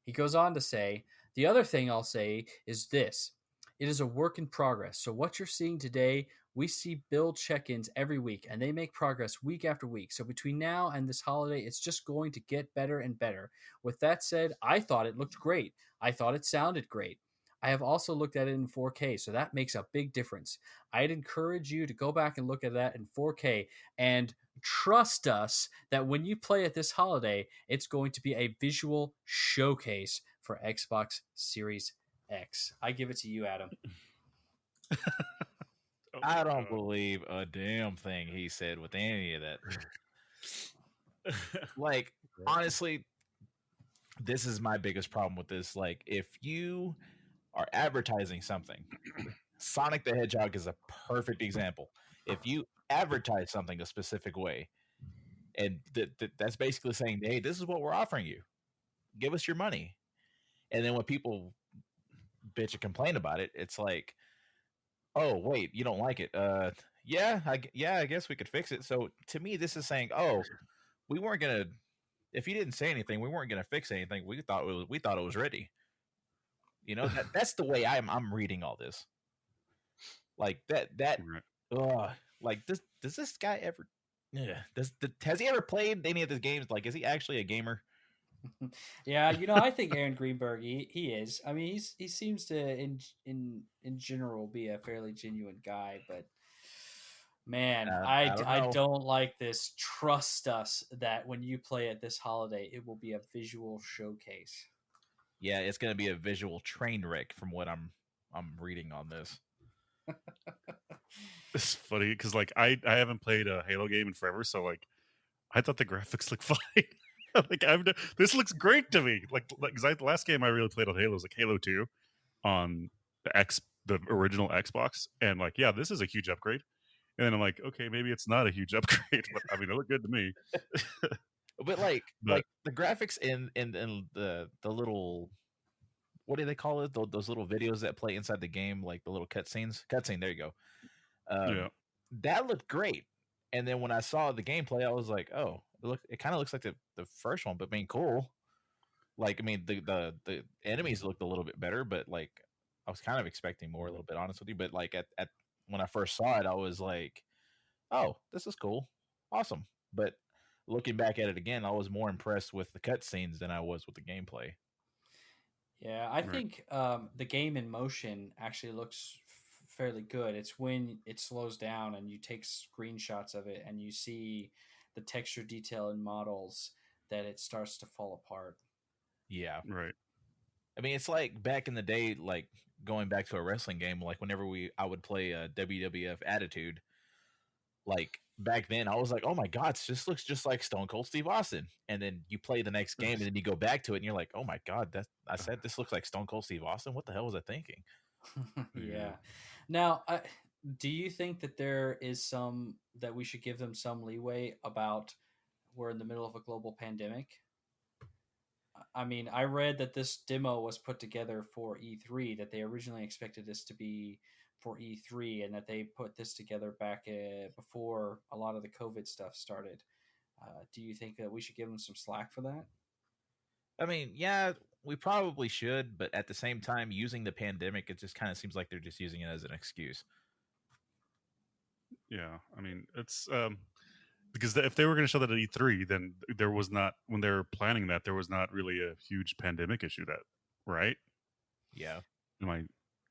He goes on to say, "The other thing I'll say is this. It is a work in progress. So what you're seeing today, we see build check-ins every week, and they make progress week after week. So between now and this holiday, it's just going to get better and better. With that said, I thought it looked great. I thought it sounded great. I have also looked at it in 4K, so that makes a big difference. I'd encourage you to go back and look at that in 4K and trust us that when you play it this holiday, it's going to be a visual showcase for Xbox Series X. I give it to you, Adam. I don't believe a damn thing he said with any of that. Like, honestly, this is my biggest problem with this. Like, if you are advertising something, Sonic the Hedgehog is a perfect example. If you advertise something a specific way, and that's basically saying, hey, this is what we're offering you, give us your money. And then when people bitch and complain about it, it's like, oh wait, you don't like it? Yeah, I guess we could fix it. So to me, this is saying, oh, we weren't gonna. If you didn't say anything, we weren't gonna fix anything. We thought it was ready. You know, that's the way I'm reading all this. Like that. Like does this guy ever? Yeah. Has he ever played any of the games? Like, is he actually a gamer? Yeah, I think Aaron Greenberg, he is. I mean, he seems to in general be a fairly genuine guy, but man, I don't like this. Trust us that when you play it this holiday, it will be a visual showcase. Yeah, it's going to be a visual train wreck from what I'm reading on this. It's funny because like I haven't played a Halo game in forever, so like I thought the graphics looked fine. Like this looks great to me. Like the last game I really played on Halo was like Halo 2 on the original Xbox, and like yeah, this is a huge upgrade. And then I'm like, okay, maybe it's not a huge upgrade, but I mean, it looked good to me. But like the graphics in the little, what do they call it? Those little videos that play inside the game, like the little cutscenes. Cutscene, there you go. Yeah, that looked great. And then when I saw the gameplay, I was like, oh, it kind of looks like the first one, but being cool. Like, I mean, the enemies looked a little bit better, but like I was kind of expecting more, a little bit, honest with you. But like at when I first saw it, I was like, oh, this is cool, awesome. But looking back at it again, I was more impressed with the cutscenes than I was with the gameplay. Yeah, I think the game in motion actually looks fairly good. It's when it slows down and you take screenshots of it and you see the texture detail in models that it starts to fall apart. Yeah. Right. I mean, it's like back in the day, like going back to a wrestling game, like whenever I would play a WWF Attitude, like back then I was like, oh my God, this looks just like Stone Cold Steve Austin. And then you play the next game and then you go back to it and you're like, oh my God, I said this looks like Stone Cold Steve Austin. What the hell was I thinking? Yeah. Now, do you think that there is that we should give them some leeway about we're in the middle of a global pandemic? I mean, I read that this demo was put together for E3, that they originally expected this to be for E3, and that they put this together back before a lot of the COVID stuff started. Do you think that we should give them some slack for that? I mean, yeah, we probably should, but at the same time, using the pandemic, it just kind of seems like they're just using it as an excuse. Yeah, I mean, it's because if they were going to show that at E3, then there was not, when they were planning that, there was not really a huge pandemic issue right? Yeah. Am I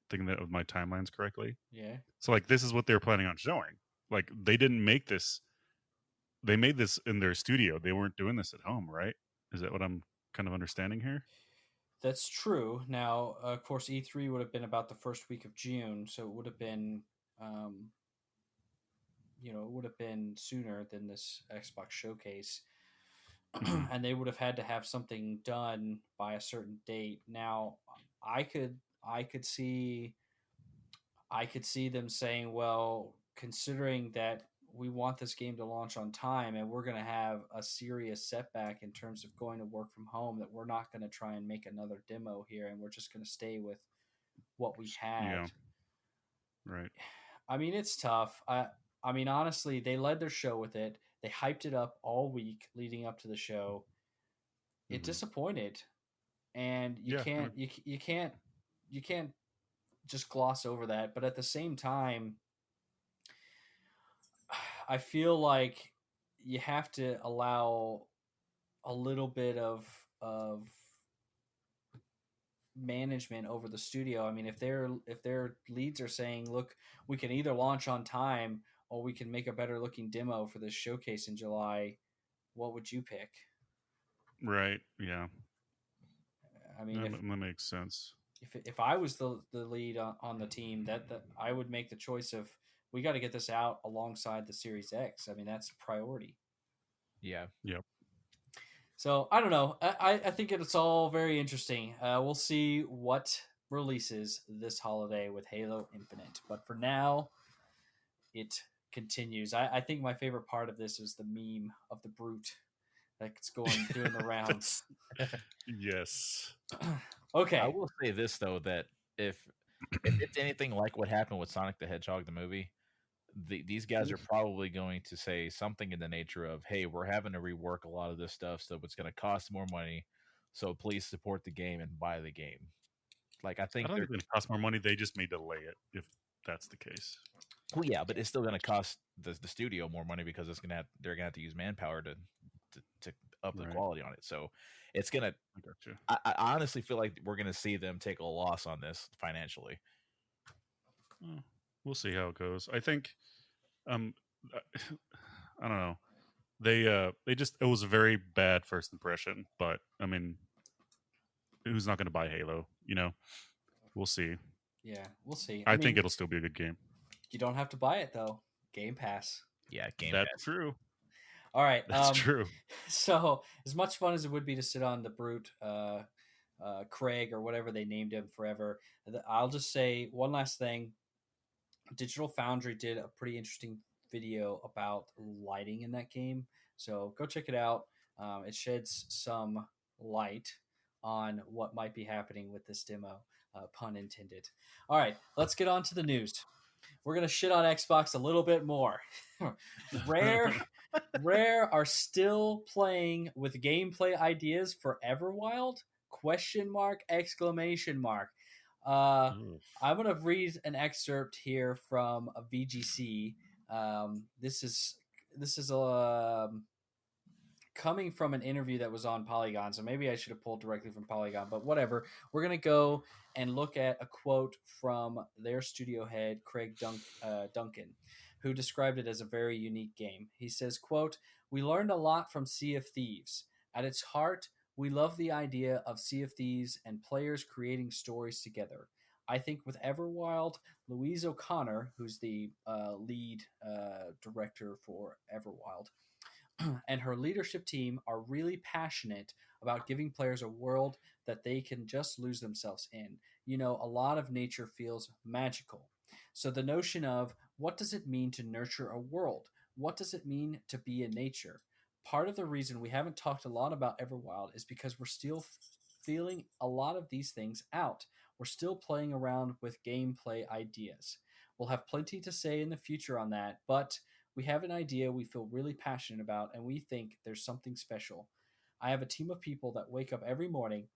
thinking that of my timelines correctly? Yeah. So like this is what they were planning on showing. Like they didn't make this. They made this in their studio. They weren't doing this at home, right? Is that what I'm kind of understanding here? That's true. Now, of course, E3 would have been about the first week of June, so it would have been, it would have been sooner than this Xbox showcase, and they would have had to have something done by a certain date. Now, I could see them saying, well, considering that we want this game to launch on time and we're going to have a serious setback in terms of going to work from home, that we're not going to try and make another demo here and we're just going to stay with what we had. Yeah. Right. I mean, it's tough. I mean, honestly, they led their show with it. They hyped it up all week leading up to the show. It disappointed, and you can't just gloss over that. But at the same time, I feel like you have to allow a little bit of management over the studio. I mean, if their leads are saying, look, we can either launch on time or we can make a better looking demo for this showcase in July, what would you pick? Right. Yeah. I mean, that makes sense. If I was the lead on the team, that I would make the choice of, we got to get this out alongside the Series X. I mean, that's priority. Yeah. Yep. So I don't know. I think it's all very interesting. We'll see what releases this holiday with Halo Infinite. But for now, it continues. I think my favorite part of this is the meme of the brute that's doing the rounds. Yes. Okay. I will say this though, that if it's anything like what happened with Sonic the Hedgehog the movie, these guys are probably going to say something in the nature of, "Hey, we're having to rework a lot of this stuff, so it's going to cost more money. So please support the game and buy the game." Like I think it's going to cost more money. They just may delay it if that's the case. Well, yeah, but it's still going to cost the studio more money because they're going to have to use manpower to up the quality on it. So it's going to. I honestly feel like we're going to see them take a loss on this financially. We'll see how it goes. I think, I don't know. They just, it was a very bad first impression, but I mean, who's not going to buy Halo? You know, we'll see. Yeah, we'll see. I think it'll still be a good game. You don't have to buy it though. Game Pass. Yeah, Game Pass. That's true. All right, that's true. So, as much fun as it would be to sit on the brute, Craig or whatever they named him forever, I'll just say one last thing. Digital Foundry did a pretty interesting video about lighting in that game, so go check it out. It sheds some light on what might be happening with this demo, pun intended. All right, let's get on to the news. We're going to shit on Xbox a little bit more. Rare are still playing with gameplay ideas for Everwild? ? I'm going to read an excerpt here from a VGC. This is coming from an interview that was on Polygon, so maybe I should have pulled directly from Polygon, but whatever. We're going to go and look at a quote from their studio head, Craig Duncan, who described it as a very unique game. He says, quote, "We learned a lot from Sea of Thieves. At its heart, we love the idea of Sea of Thieves and players creating stories together. I think with Everwild, Louise O'Connor, who's the lead director for Everwild, and her leadership team are really passionate about giving players a world that they can just lose themselves in. You know, a lot of nature feels magical. So the notion of what does it mean to nurture a world? What does it mean to be in nature? Part of the reason we haven't talked a lot about Everwild is because we're still feeling a lot of these things out. We're still playing around with gameplay ideas. We'll have plenty to say in the future on that, but we have an idea we feel really passionate about, and we think there's something special. I have a team of people that wake up every morning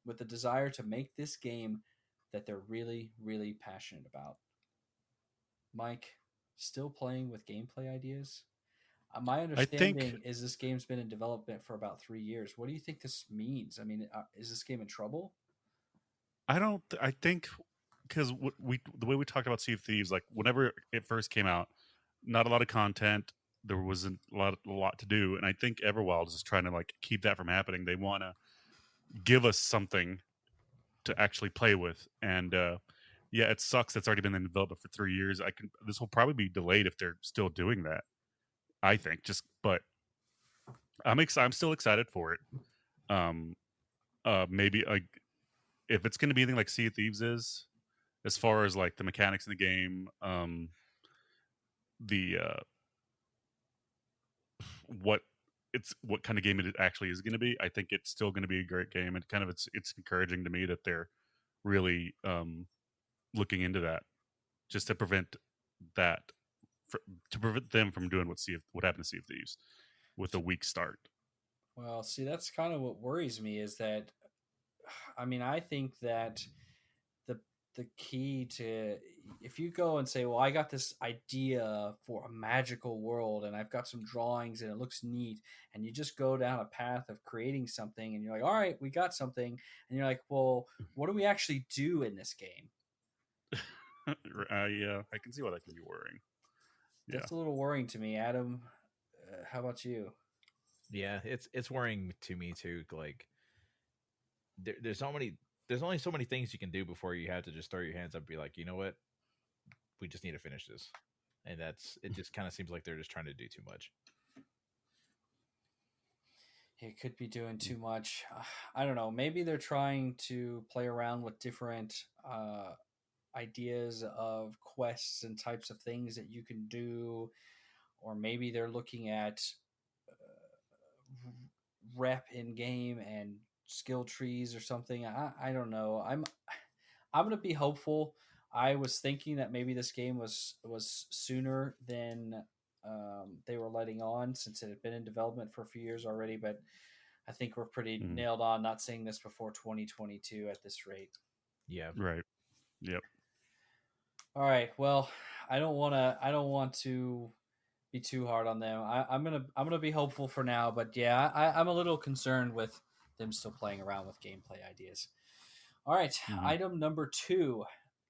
with the desire to make this game that they're really, really passionate about." Mike, still playing with gameplay ideas? My understanding is this game's been in development for about 3 years. What do you think this means? I mean, is this game in trouble? I think because the way we talked about Sea of Thieves, like whenever it first came out, not a lot of content. There wasn't a lot to do, and I think Everwild is trying to like keep that from happening. They want to give us something to actually play with, and yeah, it sucks. That's already been in development for 3 years. This will probably be delayed if they're still doing that. I think but I'm still excited for it. Maybe like if it's going to be anything like Sea of Thieves is, as far as like the mechanics in the game, what kind of game it actually is going to be. I think it's still going to be a great game, and kind of it's encouraging to me that they're really looking into that, just to prevent them from doing what happened to Sea of Thieves with a weak start. Well, see, that's kind of what worries me is that, I mean, I think that the key to, if you go and say, well, I got this idea for a magical world and I've got some drawings and it looks neat, and you just go down a path of creating something and you're like, all right, we got something, and you're like, well, what do we actually do in this game? Yeah, I can see why that can be worrying. That's a little worrying to me. Adam, how about you? Yeah, it's worrying to me too. Like, there's only so many things you can do before you have to just throw your hands up and be like, you know what, we just need to finish this. And it just kind of seems like they're just trying to do too much. It could be doing too much. I don't know. Maybe they're trying to play around with different ideas of quests and types of things that you can do, or maybe they're looking at rep in game and skill trees or something. I don't know. I'm gonna be hopeful. I was thinking that maybe this game was sooner than they were letting on, since it had been in development for a few years already. But I think we're pretty nailed on not seeing this before 2022 at this rate. Yeah. Right. Yep. All right. Well, I don't want to be too hard on them. I'm gonna be hopeful for now, but yeah, I'm a little concerned with them still playing around with gameplay ideas. All right, item number 2,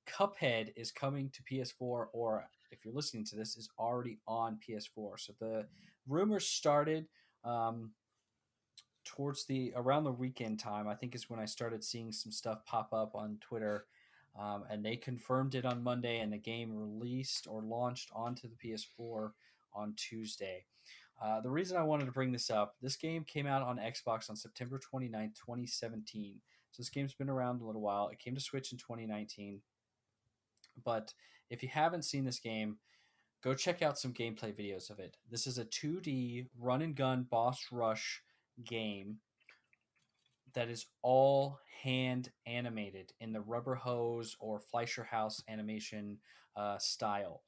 Cuphead is coming to PS4, or if you're listening to this, is already on PS4. So the rumors started towards around the weekend time. I think is when I started seeing some stuff pop up on Twitter. And they confirmed it on Monday, and the game released or launched onto the PS4 on Tuesday. The reason I wanted to bring this up, this game came out on Xbox on September 29th, 2017. So this game's been around a little while. It came to Switch in 2019. But if you haven't seen this game, go check out some gameplay videos of it. This is a 2D run and gun boss rush game that is all hand animated in the rubber hose or Fleischer House animation style.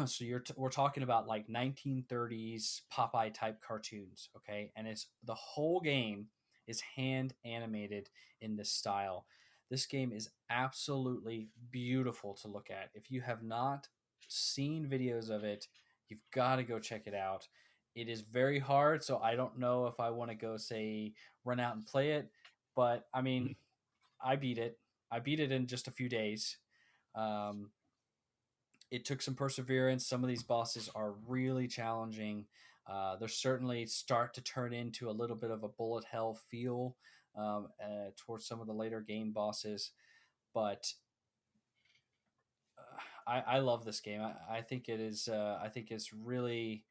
So we're talking about like 1930s Popeye type cartoons, okay? And it's the whole game is hand animated in this style. This game is absolutely beautiful to look at. If you have not seen videos of it, you've got to go check it out. It is very hard, so I don't know if I want to go say run out and play it, but I mean, I beat it. I beat it in just a few days. It took some perseverance. Some of these bosses are really challenging. They're certainly start to turn into a little bit of a bullet hell feel towards some of the later game bosses, but I love this game. I think it is. I think it's really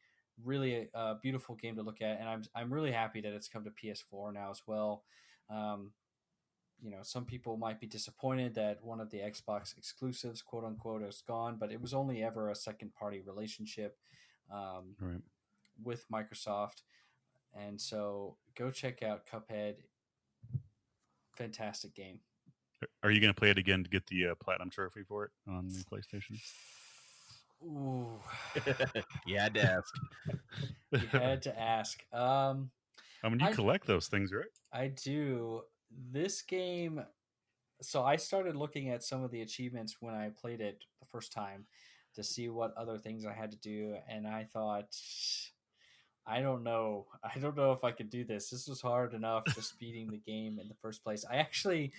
a beautiful game to look at, and I'm really happy that it's come to PS4 now as well. Some people might be disappointed that one of the Xbox exclusives, quote unquote, is gone, but it was only ever a second party relationship with Microsoft. And so go check out Cuphead. Fantastic game. Are you going to play it again to get the platinum trophy for it on the PlayStation? Ooh. You had to ask. You had to ask. I mean, you collect those things, right? I do. This game, so I started looking at some of the achievements when I played it the first time to see what other things I had to do, and I thought, I don't know if I could do this. This was hard enough just beating the game in the first place. I actually,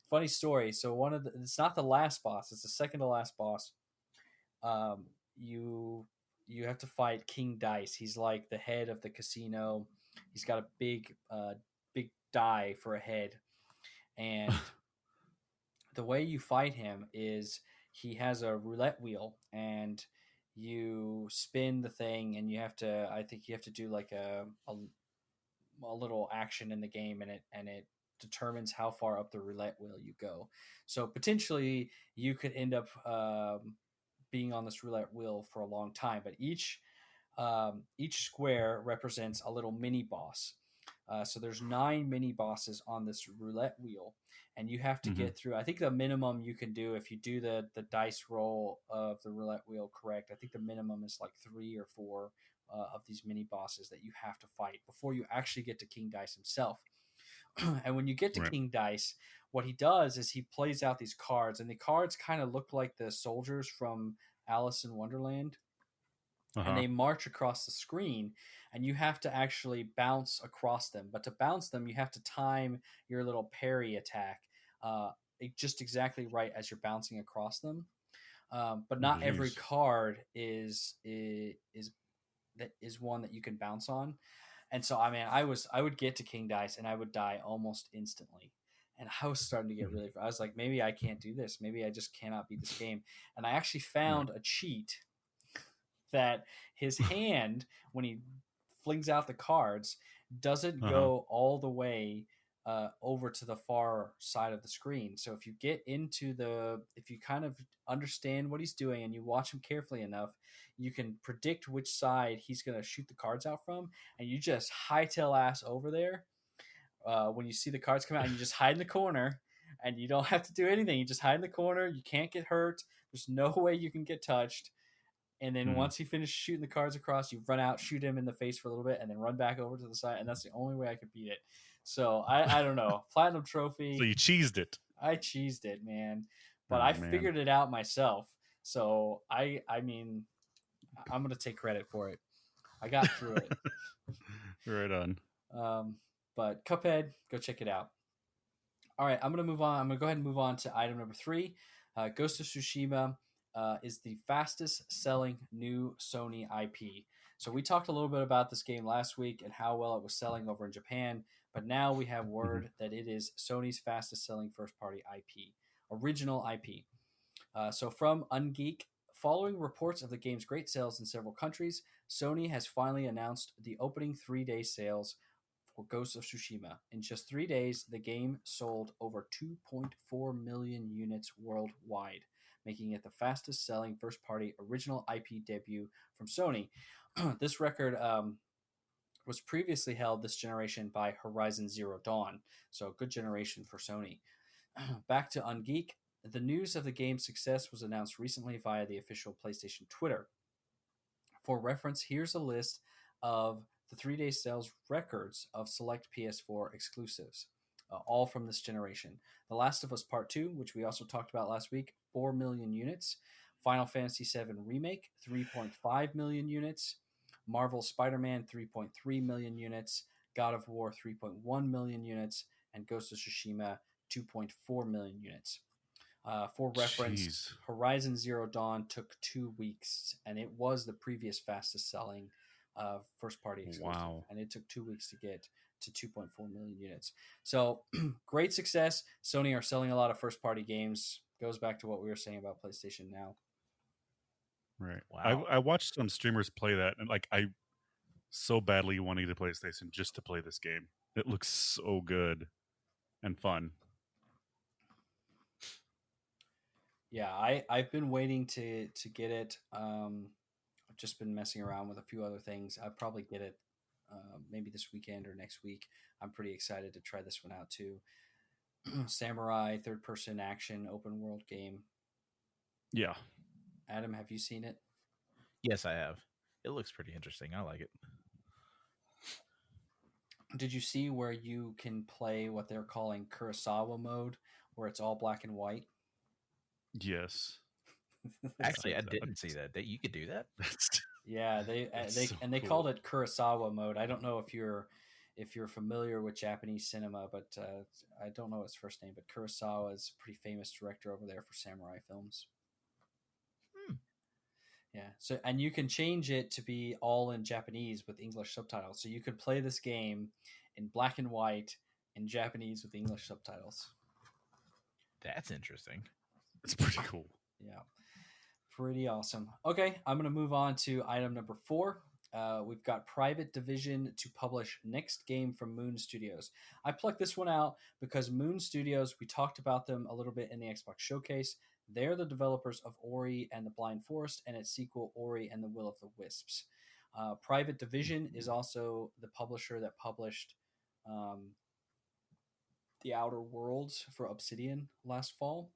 funny story. So it's not the last boss; it's the second to last boss. You have to fight King Dice. He's like the head of the casino. He's got a big die for a head, and the way you fight him is he has a roulette wheel, and you spin the thing, and I think you have to do like a little action in the game, and it determines how far up the roulette wheel you go. So potentially you could end up being on this roulette wheel for a long time, but each square represents a little mini boss. So there's 9 mini bosses on this roulette wheel, and you have to get through. I think the minimum you can do, if you do the dice roll of the roulette wheel correct, I think the minimum is like 3 or 4 of these mini bosses that you have to fight before you actually get to King Dice himself. And when you get to King Dice, what he does is he plays out these cards, and the cards kind of look like the soldiers from Alice in Wonderland. And they march across the screen, and you have to actually bounce across them. But to bounce them, you have to time your little parry attack just exactly right as you're bouncing across them. But not every card is one that you can bounce on. And so, I mean, I would get to King Dice and I would die almost instantly. And I was starting to get really, I was like, maybe I can't do this. Maybe I just cannot beat this game. And I actually found a cheat that his hand, when he flings out the cards, doesn't go all the way over to the far side of the screen. So if you get into if you kind of understand what he's doing and you watch him carefully enough, you can predict which side he's going to shoot the cards out from, and you just hightail ass over there when you see the cards come out, and you just hide in the corner, and you don't have to do anything. You just hide in the corner. You can't get hurt. There's no way you can get touched. And then once he finishes shooting the cards across, you run out, shoot him in the face for a little bit, and then run back over to the side. And that's the only way I could beat it. So I don't know. Platinum trophy. So you cheesed it. I cheesed it, man. But I figured it out myself. So I mean, I'm going to take credit for it. I got through it. Right on. But Cuphead, go check it out. All right, I'm going to move on. I'm going to go ahead and move on to item number 3. Ghost of Tsushima is the fastest selling new Sony IP. So we talked a little bit about this game last week and how well it was selling over in Japan, but now we have word that it is Sony's fastest selling first party IP, original IP. So from Ungeek, following reports of the game's great sales in several countries, Sony has finally announced the opening 3-day sales for Ghost of Tsushima. In just 3 days, the game sold over 2.4 million units worldwide, making it the fastest selling first-party original IP debut from Sony. This record was previously held this generation by Horizon Zero Dawn, so a good generation for Sony. Back to Ungeek, the news of the game's success was announced recently via the official PlayStation Twitter. For reference, here's a list of the 3-day sales records of select PS4 exclusives, all from this generation. The Last of Us Part 2, which we also talked about last week, 4 million units. Final Fantasy VII Remake, 3.5 million units. Marvel Spider-Man, 3.3 million units. God of War, 3.1 million units. And Ghost of Tsushima, 2.4 million units. For reference, Horizon Zero Dawn took 2 weeks, and it was the previous fastest selling first-party exclusive. Wow. And it took 2 weeks to get to 2.4 million units. So great success. Sony are selling a lot of first-party games. Goes back to what we were saying about PlayStation Now. Right. Wow. I watched some streamers play that, and like I so badly wanted to PlayStation just to play this game. It looks so good and fun. Yeah, I've been waiting to get it. I've just been messing around with a few other things. I'll probably get it maybe this weekend or next week. I'm pretty excited to try this one out too. Samurai, third-person action, open-world game. Yeah. Adam, have you seen it? Yes, I have. It looks pretty interesting. I like it. Did you see where you can play what they're calling Kurosawa Mode, where it's all black and white? Yes. Actually, I didn't see that. You could do that. Yeah, they called it Kurosawa Mode. I don't know if you're familiar with Japanese cinema, but I don't know his first name. But Kurosawa is a pretty famous director over there for samurai films. Yeah. So, and you can change it to be all in Japanese with English subtitles. So you could play this game in black and white in Japanese with English subtitles. That's interesting. It's pretty cool. Yeah. Pretty awesome. Okay, I'm going to move on to item number 4. We've got Private Division to publish next game from Moon Studios. I plucked this one out because Moon Studios, we talked about them a little bit in the Xbox Showcase. They're the developers of Ori and the Blind Forest and its sequel, Ori and the Will of the Wisps. Private Division is also the publisher that published The Outer Worlds for Obsidian last fall.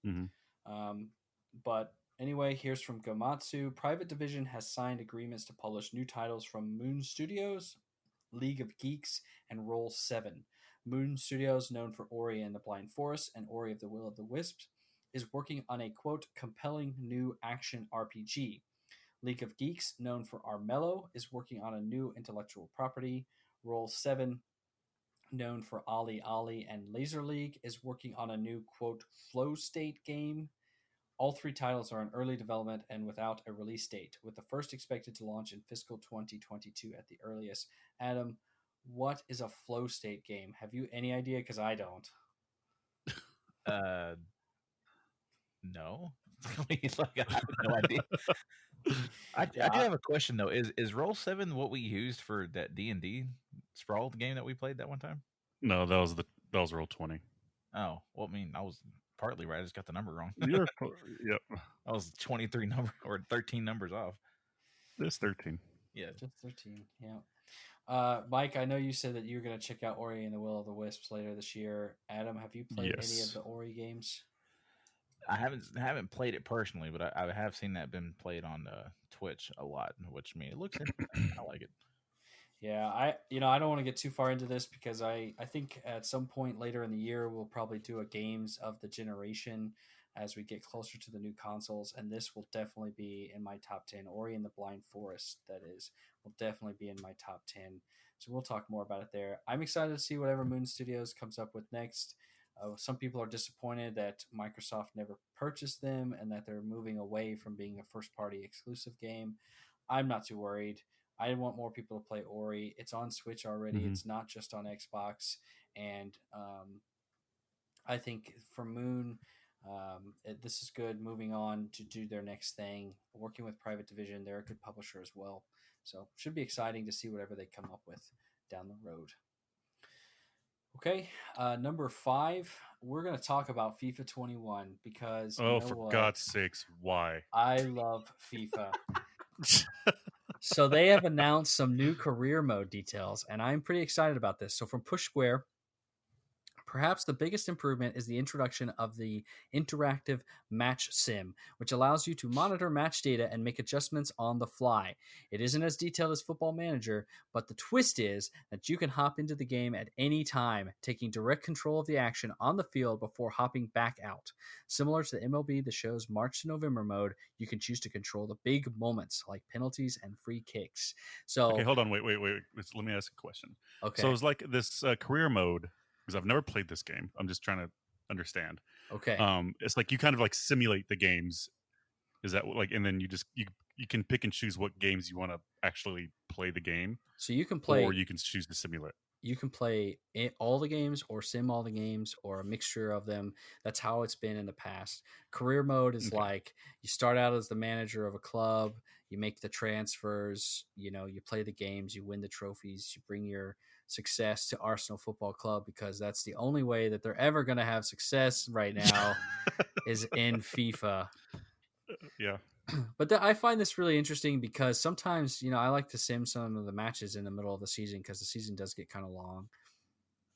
But anyway, here's from Gamatsu. Private Division has signed agreements to publish new titles from Moon Studios, League of Geeks, and Roll7. Moon Studios, known for Ori and the Blind Forest and Ori of the Will of the Wisps, is working on a, quote, compelling new action RPG. League of Geeks, known for Armello, is working on a new intellectual property. Roll 7, known for Ali Ali and Laser League, is working on a new, quote, flow state game. All 3 titles are in early development and without a release date, with the first expected to launch in fiscal 2022 at the earliest. Adam, what is a flow state game? Have you any idea? Because I don't. No. He's like, I have no idea. I do have a question though. Is Roll 7 what we used for that D&D Sprawl game that we played that one time? No, that was Roll 20. Oh, well, I mean, I was partly right. I just got the number wrong. Yep. I was 23 number or 13 numbers off. It's 13. Yeah, just 13. Yeah. Mike, I know you said that you were going to check out Ori and the Will of the Wisps later this year. Adam, have you played any of the Ori games? I haven't played it personally, but I have seen that been played on Twitch a lot, which I mean, it looks interesting. I like it. Yeah, I don't want to get too far into this because I think at some point later in the year we'll probably do a games of the generation as we get closer to the new consoles, and this will definitely be in my top 10. Ori and the Blind Forest, that is, will definitely be in my top 10. So we'll talk more about it there. I'm excited to see whatever Moon Studios comes up with next. Some people are disappointed that Microsoft never purchased them and that they're moving away from being a first-party exclusive game. I'm not too worried. I want more people to play Ori. It's on Switch already. Mm-hmm. It's not just on Xbox. And I think for Moon, this is good. Moving on to do their next thing. Working with Private Division, they're a good publisher as well. So should be exciting to see whatever they come up with down the road. Okay, number 5, we're going to talk about FIFA 21 because for God's sakes, why? I love FIFA. So they have announced some new career mode details, and I'm pretty excited about this. So from Push Square, perhaps the biggest improvement is the introduction of the interactive match sim, which allows you to monitor match data and make adjustments on the fly. It isn't as detailed as Football Manager, but the twist is that you can hop into the game at any time, taking direct control of the action on the field before hopping back out. Similar to the MLB The Show's March to November mode, you can choose to control the big moments like penalties and free kicks. So, okay, hold on, wait. Let me ask a question. Okay. So it's like this career mode, because I've never played this game. I'm just trying to understand. Okay. It's like you kind of like simulate the games. Is that like, and then you can pick and choose what games you want to actually play the game. So you can play, or you can choose to simulate. You can play all the games or sim all the games or a mixture of them. That's how it's been in the past. Career mode is like you start out as the manager of a club, you make the transfers, you play the games, you win the trophies, you bring your success to Arsenal Football Club because that's the only way that they're ever going to have success right now is in FIFA. Yeah. But I find this really interesting because sometimes, I like to sim some of the matches in the middle of the season because the season does get kind of long.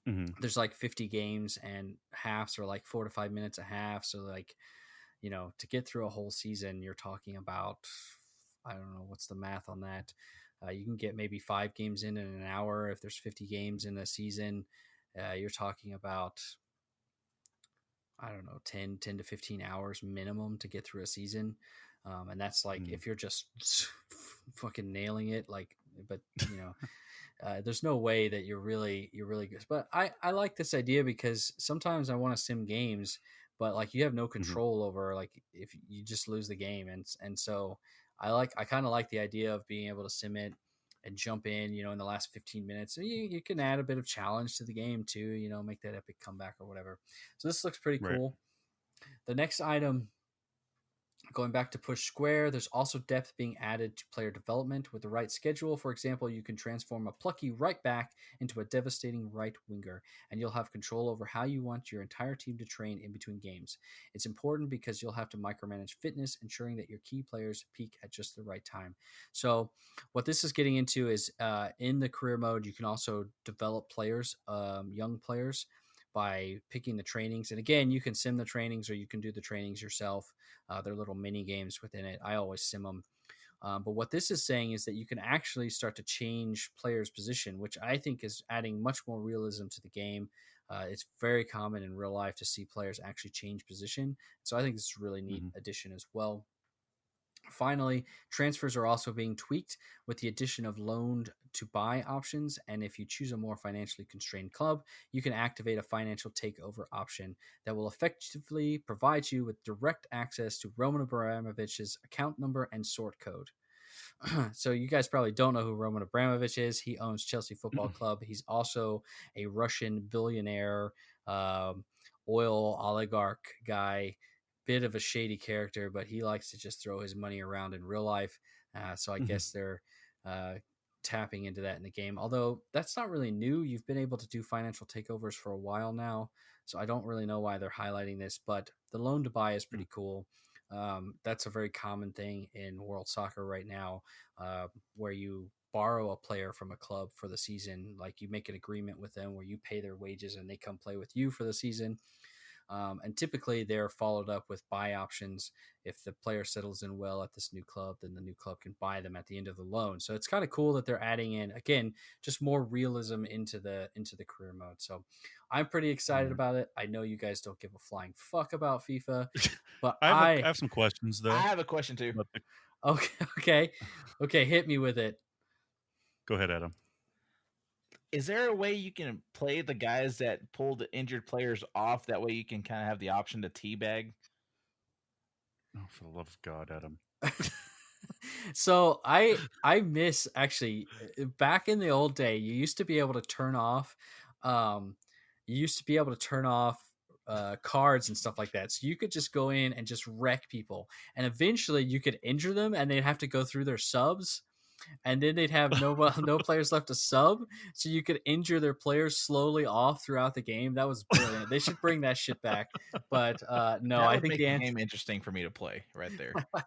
Mm-hmm. There's like 50 games and halves are like 4 to 5 minutes a half. So like, to get through a whole season, you're talking about, I don't know, what's the math on that? You can get maybe 5 games in an hour. If there's 50 games in a season, you're talking about, I don't know, 10 to 15 hours minimum to get through a season. And that's like, if you're just fucking nailing it, like, but there's no way that you're really good. But I like this idea because sometimes I want to sim games, but like you have no control over, like if you just lose the game. And so I kind of like the idea of being able to sim it and jump in, in the last 15 minutes. So you can add a bit of challenge to the game too, make that epic comeback or whatever. So this looks pretty cool. The next item, going back to Push Square, there's also depth being added to player development with the right schedule. For example, you can transform a plucky right back into a devastating right winger, and you'll have control over how you want your entire team to train in between games. It's important because you'll have to micromanage fitness, ensuring that your key players peak at just the right time. So what this is getting into is in the career mode, you can also develop players, young players, by picking the trainings. And again, you can sim the trainings or you can do the trainings yourself. They're little mini games within it. I always sim them. But what this is saying is that you can actually start to change players' position, which I think is adding much more realism to the game. It's very common in real life to see players actually change position. So I think this is a really neat addition as well. Finally, transfers are also being tweaked with the addition of loaned to buy options. And if you choose a more financially constrained club, you can activate a financial takeover option that will effectively provide you with direct access to Roman Abramovich's account number and sort code. So you guys probably don't know who Roman Abramovich is. He owns Chelsea Football Club. He's also a Russian billionaire, oil oligarch guy, bit of a shady character, but he likes to just throw his money around in real life. So I guess they're tapping into that in the game. Although that's not really new. You've been able to do financial takeovers for a while now. So I don't really know why they're highlighting this, but the loan to buy is pretty cool. That's a very common thing in world soccer right now, where you borrow a player from a club for the season. Like you make an agreement with them where you pay their wages and they come play with you for the season. And typically they're followed up with buy options. If the player settles in well at this new club, then the new club can buy them at the end of the loan. So it's kind of cool that they're adding in, again, just more realism into the career mode. So I'm pretty excited about it. I know you guys don't give a flying fuck about FIFA, but I have some questions though. I have a question too. Okay. Hit me with it. Go ahead, Adam. Is there a way you can play the guys that pull the injured players off? That way you can kind of have the option to teabag? Oh, for the love of God, Adam. So I miss, actually, back in the old day, you used to be able to turn off cards and stuff like that. So you could just go in and just wreck people. And eventually you could injure them and they'd have to go through their subs. And then they'd have no players left to sub, so you could injure their players slowly off throughout the game. That was brilliant. They should bring that shit back. But no, that I would think make the game interesting for me to play right there. I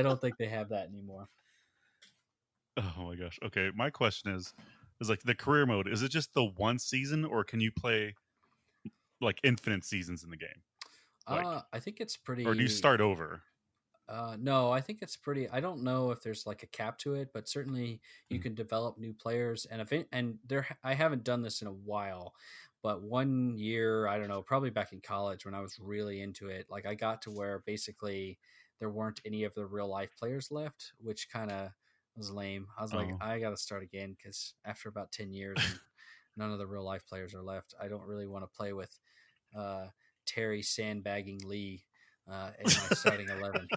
don't think they have that anymore. Oh my gosh. Okay, my question is like the career mode. Is it just the one season, or can you play like infinite seasons in the game? Like, I think it's pretty. Or do you start over? No, I think it's pretty. I don't know if there's like a cap to it, but certainly you can develop new players. And I haven't done this in a while, but 1 year, I don't know, probably back in college when I was really into it, like I got to where basically there weren't any of the real life players left, which kind of was lame. I was like, I got to start again because after about 10 years, none of the real life players are left. I don't really want to play with Terry sandbagging Lee in my starting 11.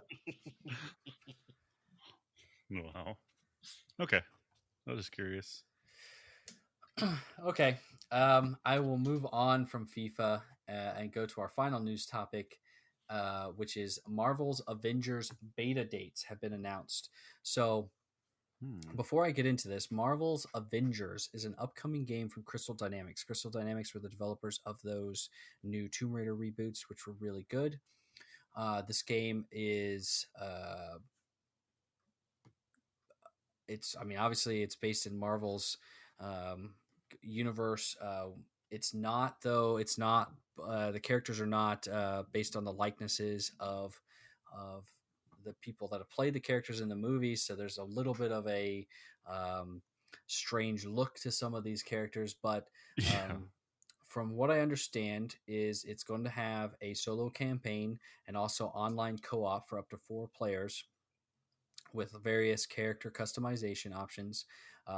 Wow. Okay. I was just curious. Okay. I will move on from FIFA and go to our final news topic, which is Marvel's Avengers beta dates have been announced. So before I get into this, Marvel's Avengers is an upcoming game from Crystal Dynamics. Crystal Dynamics were the developers of those new Tomb Raider reboots, which were really good. This game is obviously it's based in Marvel's universe. It's not the characters are not based on the likenesses of the people that have played the characters in the movies, so there's a little bit of a strange look to some of these characters, but from what I understand is it's going to have a solo campaign and also online co-op for up to 4 players with various character customization options.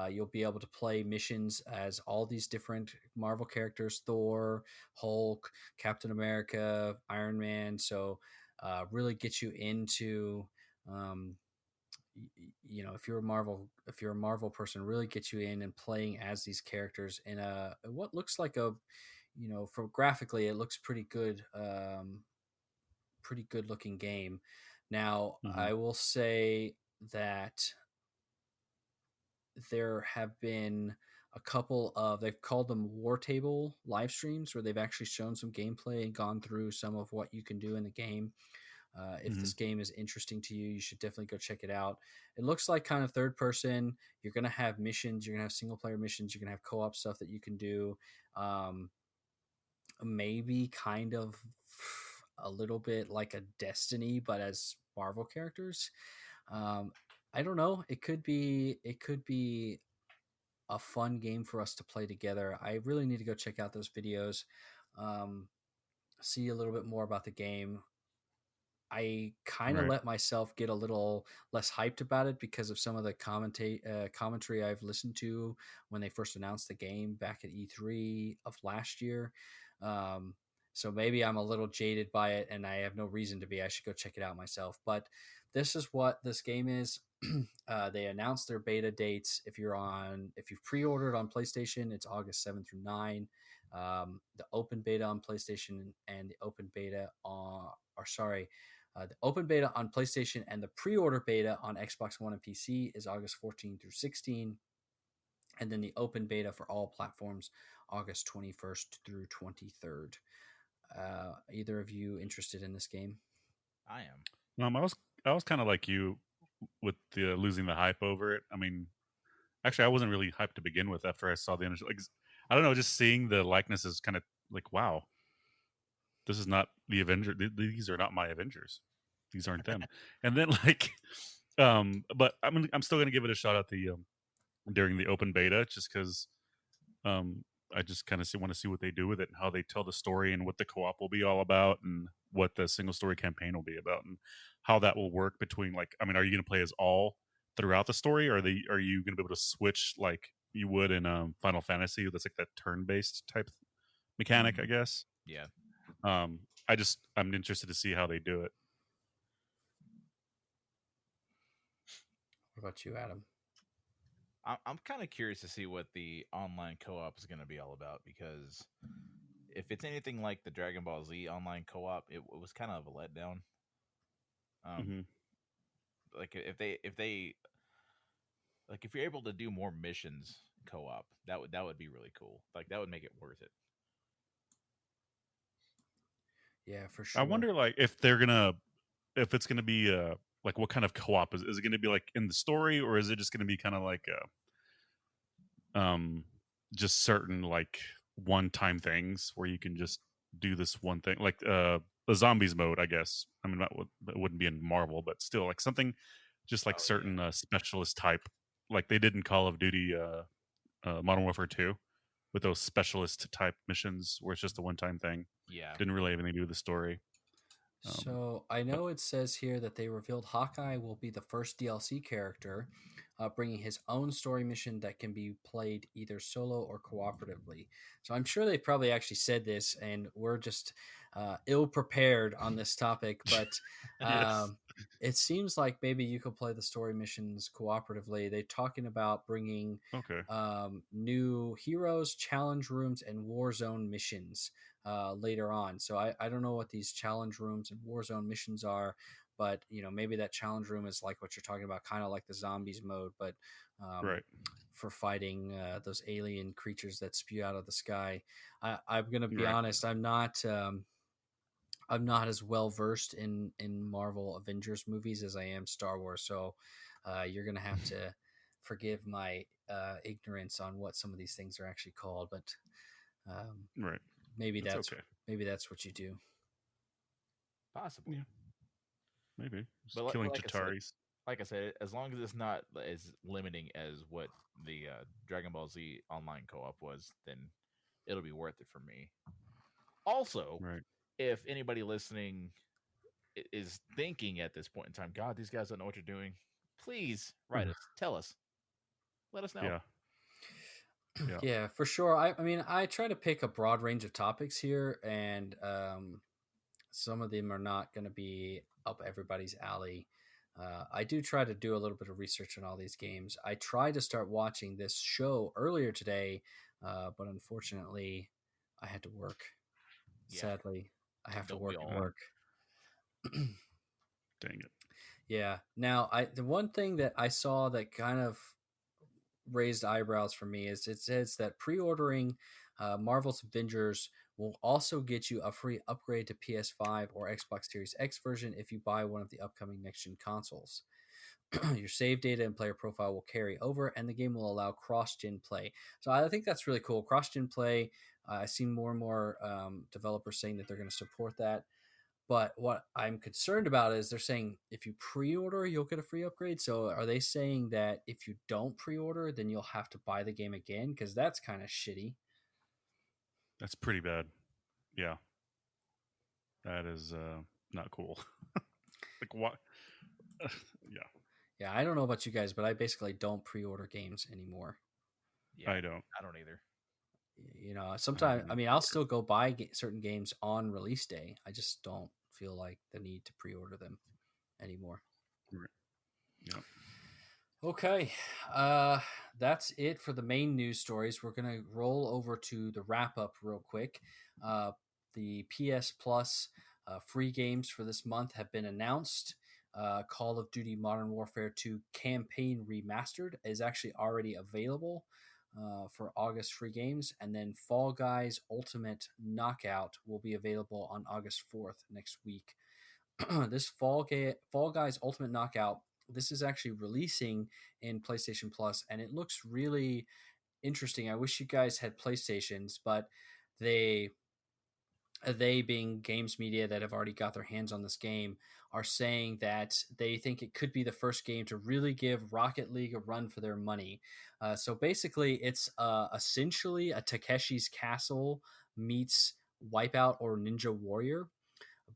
You'll be able to play missions as all these different Marvel characters: Thor, Hulk, Captain America, Iron Man. So really get you into if you're a Marvel person, really get you in and playing as these characters in what looks like for graphically, it looks pretty good looking game. Now, I will say that there have been a couple of, they've called them War Table live streams, where they've actually shown some gameplay and gone through some of what you can do in the game. If this game is interesting to you, you should definitely go check it out. It looks like kind of third person. You're going to have missions. You're going to have single player missions. You're going to have co-op stuff that you can do. Maybe kind of a little bit like a Destiny, but as Marvel characters. I don't know. It could be a fun game for us to play together. I really need to go check out those videos, um, see a little bit more about the game. I kind of Right. let myself get a little less hyped about it because of some of the commentary I've listened to when they first announced the game back at E3 of last year. Um, so maybe I'm a little jaded by it, and I have no reason to be. I should go check it out myself. But this is what this game is. They announced their beta dates. If you've pre-ordered on PlayStation, it's August 7 through 9. The open beta on PlayStation and the open beta the open beta on PlayStation and the pre-order beta on Xbox One and PC is August 14 through 16. And then the open beta for all platforms, August 21st through 23rd. Either of you interested in this game? I am. I was kind of like you with the losing the hype over it. I mean, actually, I wasn't really hyped to begin with after I saw the initial. Like, I don't know, just seeing the likenesses, kind of like, wow, this is not the Avenger. These are not my Avengers. These aren't them. And then like, but I'm still gonna give it a shot at the during the open beta, just because I just kind of want to see what they do with it and how they tell the story and what the co-op will be all about and what the single story campaign will be about and how that will work between, like, I mean, are you going to play as all throughout the story, or are you going to be able to switch like you would in Final Fantasy? That's like that turn-based type mechanic, I guess. Yeah. I'm interested to see how they do it. What about you, Adam? I'm kind of curious to see what the online co-op is going to be all about, because if it's anything like the Dragon Ball Z online co-op, it was kind of a letdown. Like if you're able to do more missions co-op, that would be really cool. Like that would make it worth it. Yeah, for sure. I wonder, like, if it's gonna be like, what kind of co-op is it gonna be, like in the story, or is it just gonna be kind of like just certain like one-time things where you can just do this one thing, like the zombies mode, I guess. I mean, that wouldn't be in Marvel, but still, like something just like certain specialist type, like they did in Call of Duty Modern Warfare 2 with those specialist type missions where it's just a one-time thing. Yeah, didn't really have anything to do with the story. So I know it says here that they revealed Hawkeye will be the first DLC character, bringing his own story mission that can be played either solo or cooperatively. So I'm sure they probably actually said this, and we're just ill prepared on this topic. But Yes. it seems like maybe you could play the story missions cooperatively. They're talking about bringing new heroes, challenge rooms, and Warzone missions later on. So I don't know what these challenge rooms and Warzone missions are, but maybe that challenge room is like what you're talking about, kind of like the zombies mode, but for fighting those alien creatures that spew out of the sky. I'm gonna be honest, I'm not as well versed in Marvel Avengers movies as I am Star Wars, so you're gonna have to forgive my ignorance on what some of these things are actually called, but maybe that's okay. Maybe that's what you do. Possibly. Yeah. Maybe. Just but killing like Chitaris. Like I said, as long as it's not as limiting as what the Dragon Ball Z online co-op was, then it'll be worth it for me. Also, if anybody listening is thinking at this point in time, God, these guys don't know what you're doing, please write us. Tell us. Let us know. Yeah, for sure. I mean, I try to pick a broad range of topics here, and some of them are not going to be up everybody's alley. I do try to do a little bit of research on all these games. I tried to start watching this show earlier today, but unfortunately, I had to work. Yeah. Sadly, I have to work and work. Dang it. Yeah. Now, the one thing that I saw that kind of raised eyebrows for me is it says that pre-ordering Marvel's Avengers will also get you a free upgrade to PS5 or Xbox Series X version if you buy one of the upcoming next-gen consoles. Your save data and player profile will carry over, and the game will allow cross-gen play. So I think that's really cool. Cross-gen play, I've seen more and more developers saying that they're going to support that. But what I'm concerned about is they're saying if you pre-order, you'll get a free upgrade. So are they saying that if you don't pre-order, then you'll have to buy the game again? Because that's kind of shitty. That's pretty bad. Yeah. That is not cool. Like what? Yeah. Yeah, I don't know about you guys, but I basically don't pre-order games anymore. Yeah, I don't either. You know, sometimes I'll still go buy certain games on release day. I just don't feel like the need to pre-order them anymore. Right. Yeah. Okay, that's it for the main news stories. We're gonna roll over to the wrap up real quick. The PS Plus free games for this month have been announced. Call of Duty Modern Warfare 2 Campaign Remastered is actually already available for August free games, and then Fall Guys Ultimate Knockout will be available on August 4th next week. This Fall Guys Ultimate Knockout, this is actually releasing in PlayStation Plus, and it looks really interesting. I wish you guys had PlayStations, but they being games media that have already got their hands on this game are saying that they think it could be the first game to really give Rocket League a run for their money. So basically, it's essentially a Takeshi's Castle meets Wipeout or Ninja Warrior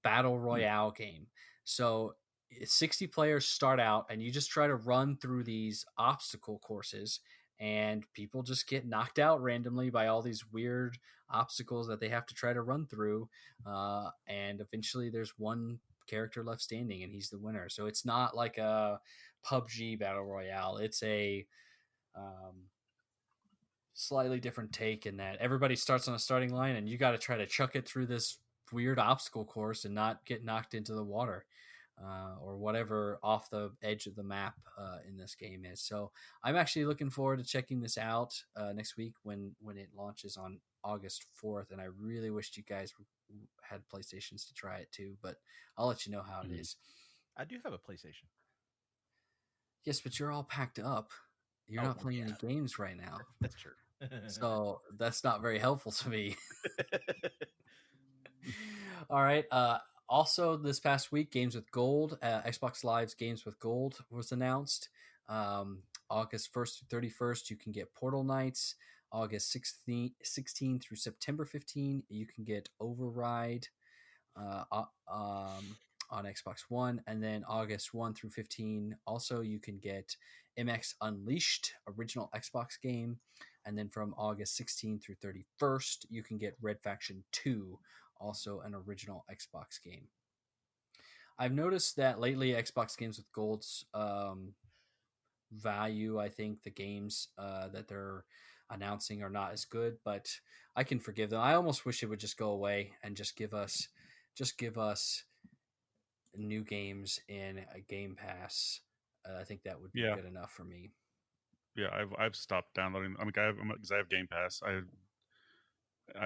battle royale game. So 60 players start out, and you just try to run through these obstacle courses, and people just get knocked out randomly by all these weird obstacles that they have to try to run through. And eventually there's one character left standing, and he's the winner. So it's not like a PUBG battle royale. It's a slightly different take in that everybody starts on a starting line, and you got to try to chuck it through this weird obstacle course and not get knocked into the water or whatever off the edge of the map in this game is. So I'm actually looking forward to checking this out next week when it launches on August 4th. And I really wished you guys had PlayStations to try it too, but I'll let you know how it is. I do have a PlayStation. Yes, but you're all packed up. You're not playing any games right now. That's true. So that's not very helpful to me. All right. Also, this past week, Games with Gold, Xbox Live's Games with Gold was announced. August 1st through 31st, you can get Portal Knights. August 16 through September 15, you can get Override on Xbox One. And then August 1 through 15, also you can get MX Unleashed, original Xbox game. And then from August 16 through 31st, you can get Red Faction 2, also an original Xbox game. I've noticed that lately Xbox Games with Gold's value, I think the games that they're announcing are not as good, but I can forgive them. I almost wish it would just go away and just give us new games in a Game Pass. I think that would be good enough for me. Yeah, I've stopped downloading. Because I have Game Pass.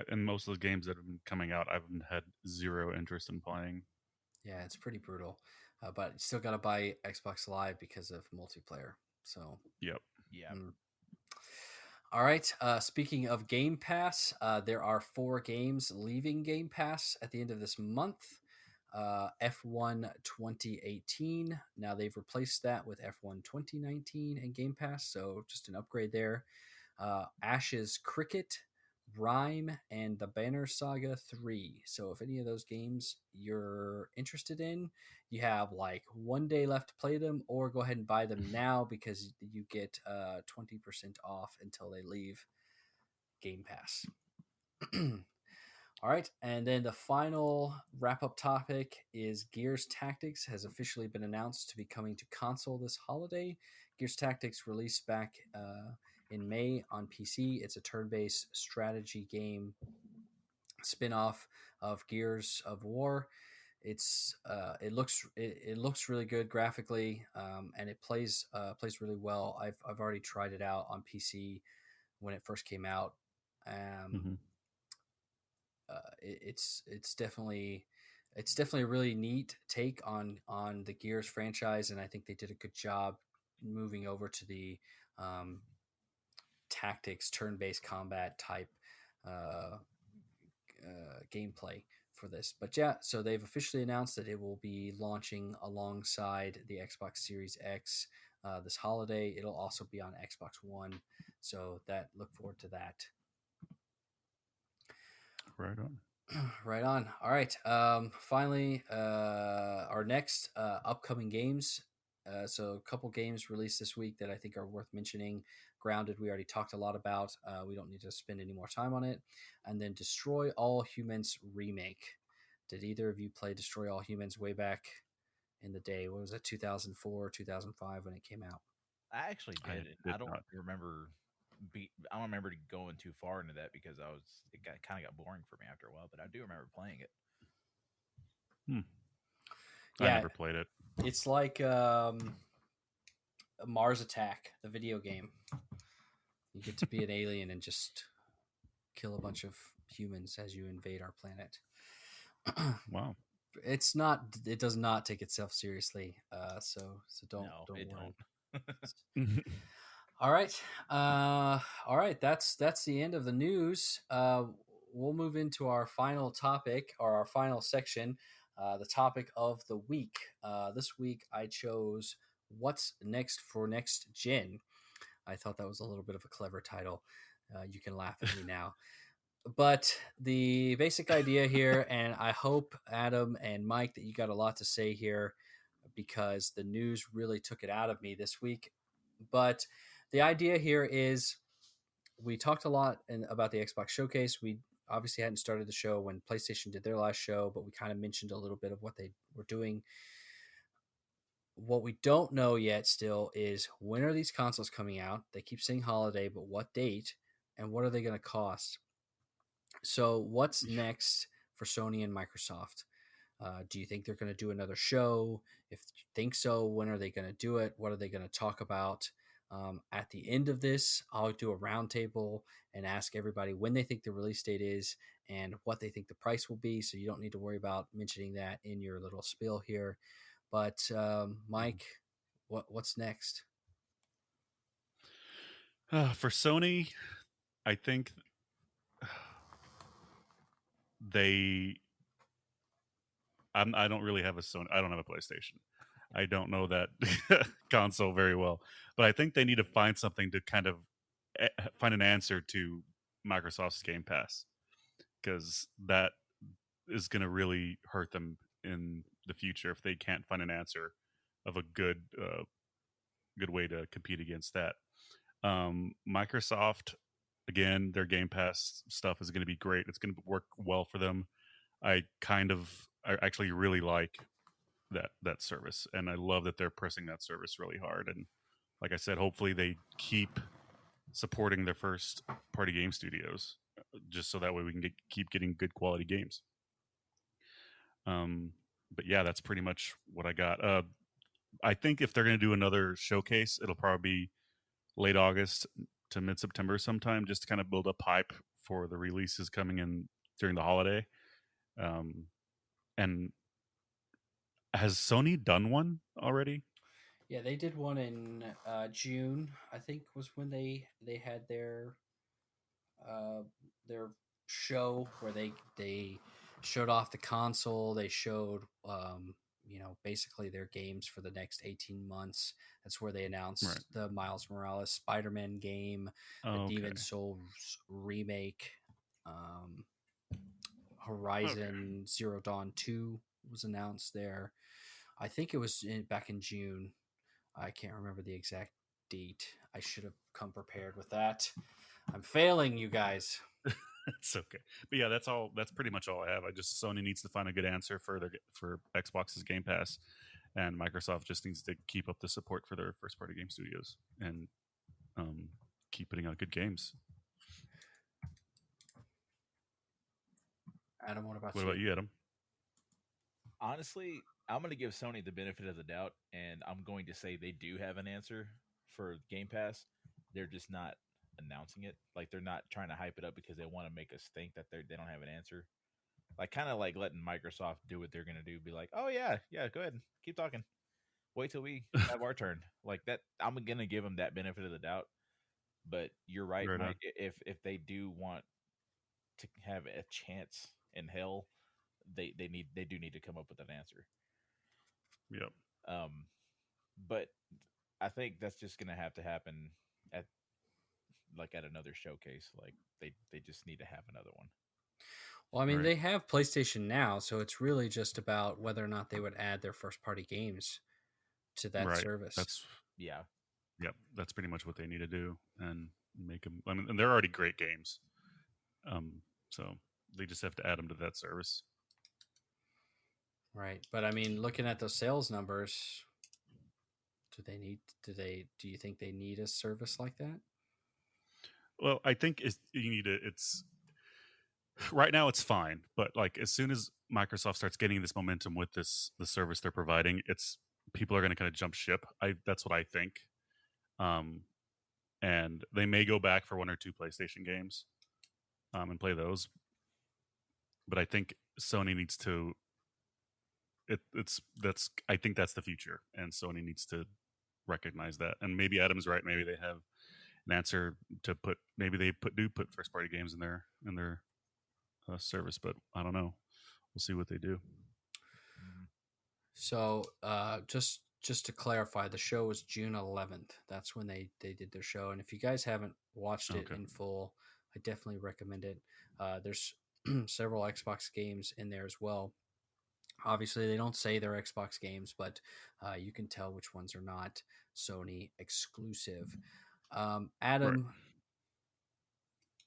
And most of the games that have been coming out, I've had zero interest in playing. Yeah, it's pretty brutal, but you still got to buy Xbox Live because of multiplayer. So yep. All right. Speaking of Game Pass, there are 4 games leaving Game Pass at the end of this month. F1 2018. Now they've replaced that with F1 2019 in Game Pass, so just an upgrade there. Ashes Cricket, Rhyme, and the Banner Saga 3. So if any of those games you're interested in, you have like 1 day left to play them, or go ahead and buy them now because you get 20% off until they leave Game Pass. All right, and then the final wrap-up topic is Gears Tactics has officially been announced to be coming to console this holiday. Gears Tactics released back in May on PC. It's a turn-based strategy game spin-off of Gears of War. It looks really good graphically, and it plays really well. I've already tried it out on PC when it first came out. It's definitely a really neat take on the Gears franchise, and I think they did a good job moving over to the tactics turn-based combat type gameplay for this. But yeah, so they've officially announced that it will be launching alongside the Xbox Series X this holiday. It'll also be on Xbox One, so look forward to that. Right on. Right on. All right. Finally, our next upcoming games. So a couple games released this week that I think are worth mentioning. Grounded, we already talked a lot about. We don't need to spend any more time on it. And then Destroy All Humans Remake. Did either of you play Destroy All Humans way back in the day? What was it, 2004, 2005 when it came out? I actually did. I don't remember. I don't remember going too far into that because it kind of got boring for me after a while. But I do remember playing it. Yeah, I never played it. It's like Mars Attack, the video game. You get to be an alien and just kill a bunch of humans as you invade our planet. Wow. It does not take itself seriously. So don't worry. Don't. All right. That's the end of the news. We'll move into our final topic, or our final section, the topic of the week. This week I chose What's Next for Next Gen. I thought that was a little bit of a clever title. You can laugh at me now. But the basic idea here, and I hope, Adam and Mike, that you got a lot to say here, because the news really took it out of me this week. But the idea here is, we talked a lot about the Xbox Showcase. We obviously hadn't started the show when PlayStation did their last show, but we kind of mentioned a little bit of what they were doing. What we don't know yet still is, when are these consoles coming out? They keep saying holiday, but what date? And what are they going to cost? So what's next for Sony and Microsoft? Do you think they're going to do another show? If you think so, when are they going to do it? What are they going to talk about? At the end of this, I'll do a roundtable and ask everybody when they think the release date is and what they think the price will be. So you don't need to worry about mentioning that in your little spiel here. But Mike, what's next? For Sony, I think I don't really have a Sony. I don't have a PlayStation. I don't know that console very well, but I think they need to find something to kind of find an answer to Microsoft's Game Pass, because that is going to really hurt them in the future if they can't find an answer of a good way to compete against that. Microsoft, again, their Game Pass stuff is going to be great. It's going to work well for them. I actually really like that service, and I love that they're pressing that service really hard. And like I said, hopefully they keep supporting their first party game studios, just so that way we can keep getting good quality games. But yeah, that's pretty much what I got. I think if they're going to do another showcase, it'll probably be late August to mid-September sometime, just to kind of build up hype for the releases coming in during the holiday. And has Sony done one already? Yeah, they did one in June, I think, was when they had their show where they showed off the console. They showed basically their games for the next 18 months. That's where they announced the Miles Morales Spider-Man game, the Demon Souls remake, Horizon Zero Dawn 2 was announced there. I think it was back in June. I can't remember the exact date. I should have come prepared with that. I'm failing you guys. It's okay. But yeah, that's pretty much all I have. Sony needs to find a good answer for Xbox's Game Pass, and Microsoft just needs to keep up the support for their first party game studios and keep putting out good games. Adam, what about you, Adam? Honestly, I'm going to give Sony the benefit of the doubt, and I'm going to say they do have an answer for Game Pass. They're just not announcing it. Like, they're not trying to hype it up because they want to make us think that they don't have an answer. Like, kind of like letting Microsoft do what they're going to do. Be like, oh, yeah, go ahead. Keep talking. Wait till we have our turn. Like that, I'm going to give them that benefit of the doubt. But you're right, Mike. If they do want to have a chance in hell, they do need to come up with an answer. Yep. But I think that's just gonna have to happen at another showcase. Like they just need to have another one. Well, I mean, they have PlayStation Now, so it's really just about whether or not they would add their first party games to that service. Yep. That's pretty much what they need to do and make them. I mean, and they're already great games. So they just have to add them to that service. Right, but I mean, looking at those sales numbers, do you think they need a service like that? Well, I think you need it. It's right now it's fine, but like as soon as Microsoft starts getting this momentum with the service they're providing, people are going to kind of jump ship. That's what I think. And they may go back for 1 or 2 PlayStation games, and play those. But I think Sony needs to. I think that's the future, and Sony needs to recognize that. And maybe Adam's right. Maybe they have an answer to put. Maybe they do put first party games in their service, but I don't know. We'll see what they do. So, just to clarify, the show was June 11th. That's when they did their show. And if you guys haven't watched it in full, I definitely recommend it. There's several Xbox games in there as well. Obviously, they don't say they're Xbox games, but you can tell which ones are not Sony exclusive. Adam,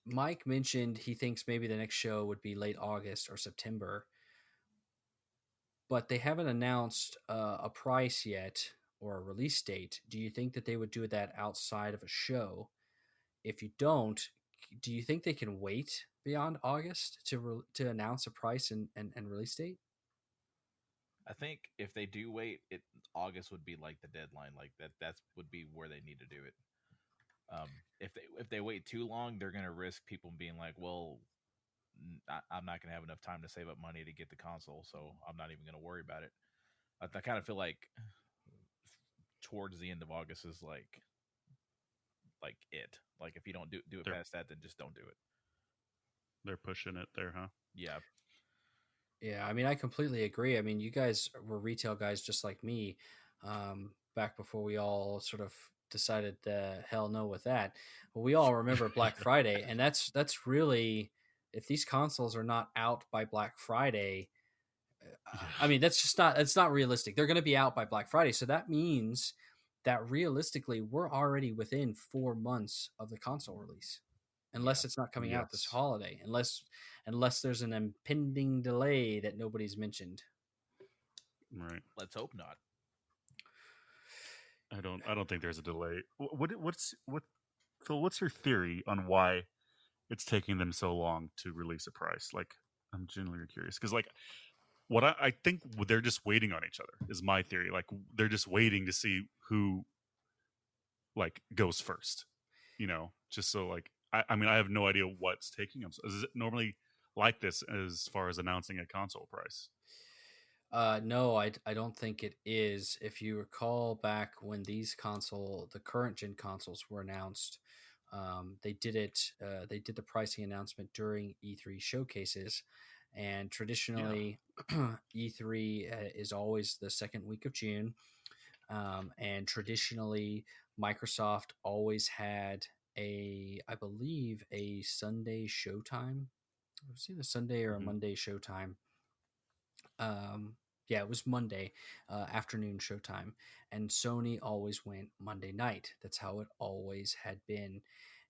Mike mentioned he thinks maybe the next show would be late August or September, but they haven't announced a price yet or a release date. Do you think that they would do that outside of a show? If you don't, do you think they can wait beyond August to announce a price and release date? I think if they do wait, August would be like the deadline. Like that would be where they need to do it. If they wait too long, they're gonna risk people being like, well, I'm not gonna have enough time to save up money to get the console, so I'm not even gonna worry about it. I kind of feel like towards the end of August is like it. Like if you don't do it past that, then just don't do it. They're pushing it there, huh? Yeah. Yeah, I mean, I completely agree. I mean, you guys were retail guys just like me, back before we all sort of decided the hell no with that. But we all remember Black Friday, and that's really, if these consoles are not out by Black Friday, I mean, it's not realistic. They're going to be out by Black Friday, so that means that realistically, we're already within 4 months of the console release. Unless it's not coming out this holiday, unless there's an impending delay that nobody's mentioned. Right. Let's hope not. I don't think there's a delay. Phil, what's your theory on why it's taking them so long to release a price? Like, I'm genuinely curious because, like, what I think they're just waiting on each other is my theory. Like, they're just waiting to see who, like, goes first. Just so like. I mean, I have no idea what's taking them. Is it normally like this as far as announcing a console price? No, I don't think it is. If you recall back when the current gen consoles were announced, they did it. They did the pricing announcement during E3 showcases, and traditionally, E3 is always the second week of June, and traditionally, Microsoft always had I believe a Sunday showtime. It was either Sunday or a Monday showtime. Yeah, it was Monday afternoon showtime, and Sony always went Monday night. That's how it always had been,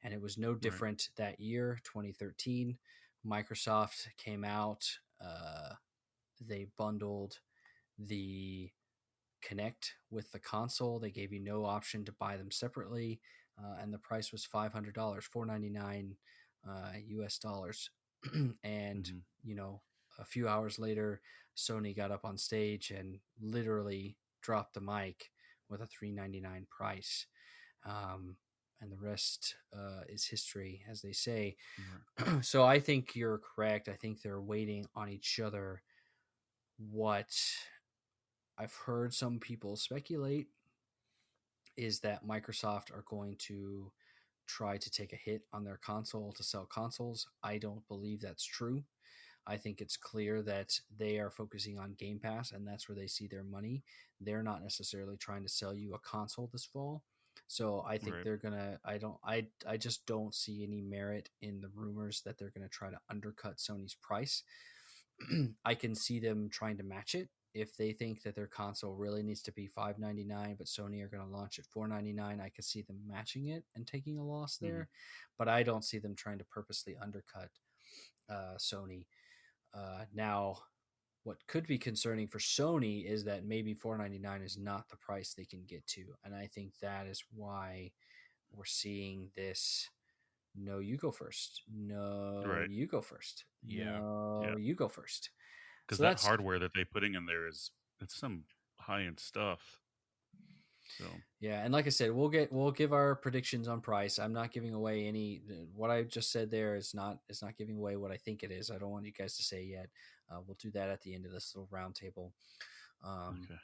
and it was no different that year, 2013. Microsoft came out. They bundled the Kinect with the console. They gave you no option to buy them separately. And the price was $500, $499 US dollars. And a few hours later, Sony got up on stage and literally dropped the mic with a $399 price. And the rest is history, as they say. So I think you're correct. I think they're waiting on each other. What I've heard some people speculate is that Microsoft are going to try to take a hit on their console to sell consoles. I don't believe that's true. I think it's clear that they are focusing on Game Pass, and that's where they see their money. They're not necessarily trying to sell you a console this fall. So I think they're gonna. I just don't see any merit in the rumors that they're gonna try to undercut Sony's price. I can see them trying to match it if they think that their console really needs to be $599, but Sony are going to launch at $499. I could see them matching it and taking a loss there, but I don't see them trying to purposely undercut Sony. Now, what could be concerning for Sony is that maybe $499 is not the price they can get to, and I think that is why we're seeing this. No, you go first. No, you go first. No, you go first. Because that hardware that they're putting in there it's some high end stuff. So yeah, and like I said, we'll give our predictions on price. I'm not giving away any. What I just said there is not giving away what I think it is. I don't want you guys to say yet. We'll do that at the end of this little roundtable. Okay.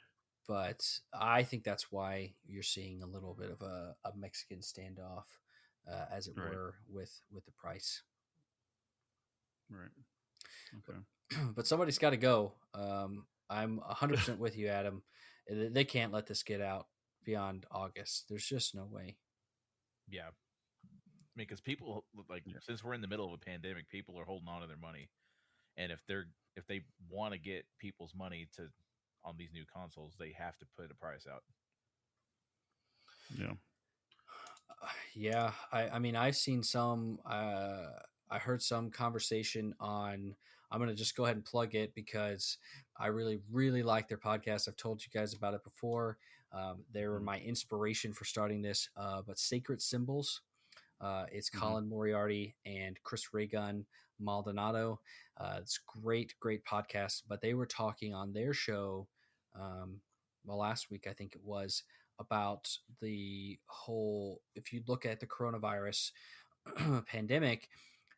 But I think that's why you're seeing a little bit of a Mexican standoff, as it were, with the price. Right. Okay. But somebody's got to go. I'm 100% with you, Adam. They can't let this get out beyond August. There's just no way. Yeah. Because people, since we're in the middle of a pandemic, people are holding on to their money. And if they want to get people's money on these new consoles, they have to put a price out. Yeah. Yeah. I mean, I've seen some, I heard some conversation on, I'm going to just go ahead and plug it because I really, really like their podcast. I've told you guys about it before. They were my inspiration for starting this, but Sacred Symbols. It's Colin Moriarty and Chris Raygun Maldonado. It's great podcast, but they were talking on their show, last week, I think it was, about the whole, if you look at the coronavirus pandemic,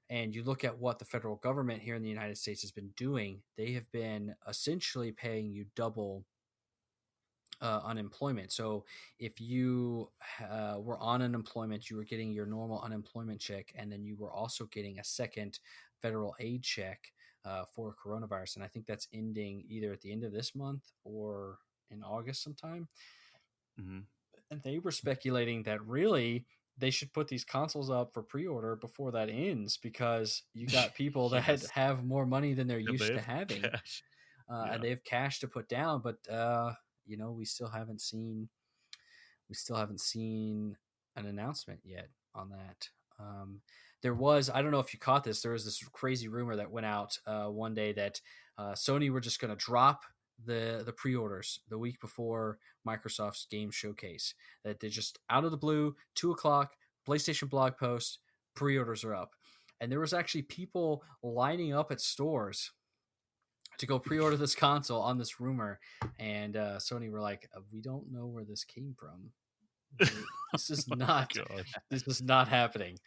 and you look at what the federal government here in the United States has been doing, they have been essentially paying you double unemployment. So if you were on unemployment, you were getting your normal unemployment check, and then you were also getting a second federal aid check for coronavirus. And I think that's ending either at the end of this month or in August sometime. And they were speculating that really they should put these consoles up for pre-order before that ends, because you got people that have more money than they're used to having, and they have cash to put down. But we still haven't seen an announcement yet on that. There was, I don't know if you caught this, there was this crazy rumor that went out one day that Sony were just going to drop the pre-orders the week before Microsoft's game showcase, that they just out of the blue, 2:00 PlayStation blog post, pre-orders are up. And there was actually people lining up at stores to go pre-order this console on this rumor, and Sony were like, we don't know where this came from. This is not this is not happening.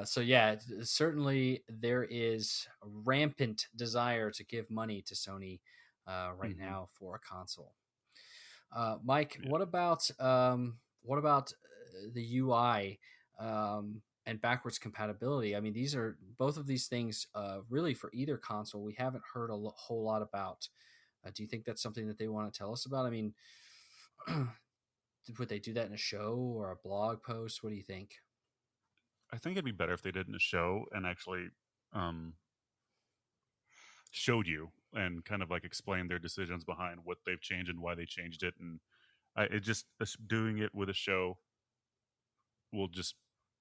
So yeah, certainly there is rampant desire to give money to Sony right now for a console. Mike, what about the UI and backwards compatibility? I mean, these are both of these things really for either console we haven't heard a whole lot about. Do you think that's something that they want to tell us about? I mean, would they do that in a show or a blog post? What do you think? I think it'd be better if they did in a show and actually showed you and kind of like explained their decisions behind what they've changed and why they changed it. And doing it with a show will just